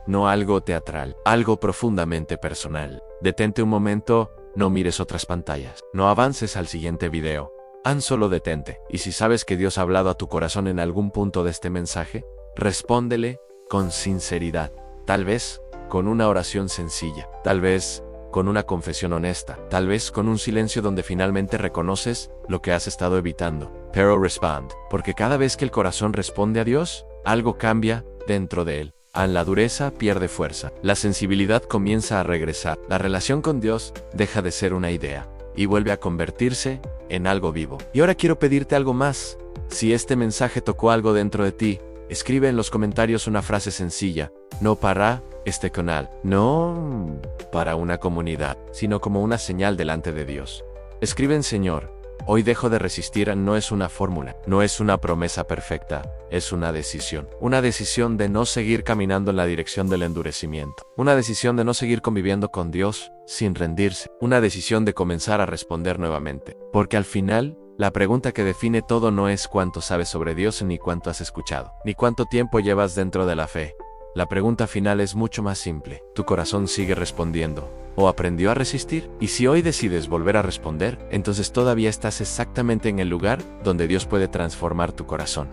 no algo teatral, algo profundamente personal. Detente un momento, no mires otras pantallas, no avances al siguiente video. Solo detente. Y si sabes que Dios ha hablado a tu corazón en algún punto de este mensaje, respóndele con sinceridad, tal vez con una oración sencilla, tal vez con una confesión honesta, tal vez con un silencio donde finalmente reconoces lo que has estado evitando. Pero respond, porque cada vez que el corazón responde a Dios, algo cambia dentro de él. La dureza pierde fuerza, la sensibilidad comienza a regresar, la relación con Dios deja de ser una idea y vuelve a convertirse en algo vivo. Y ahora quiero pedirte algo más. Si este mensaje tocó algo dentro de ti, escribe en los comentarios una frase sencilla: no para este canal, no para una comunidad, sino como una señal delante de Dios. Escriben: Señor, hoy dejo de resistir. No es una fórmula, no es una promesa perfecta, es una decisión. Una decisión de no seguir caminando en la dirección del endurecimiento. Una decisión de no seguir conviviendo con Dios sin rendirse. Una decisión de comenzar a responder nuevamente. Porque al final, la pregunta que define todo no es cuánto sabes sobre Dios, ni cuánto has escuchado, ni cuánto tiempo llevas dentro de la fe. La pregunta final es mucho más simple. ¿Tu corazón sigue respondiendo? ¿O aprendió a resistir? Y si hoy decides volver a responder, entonces todavía estás exactamente en el lugar donde Dios puede transformar tu corazón.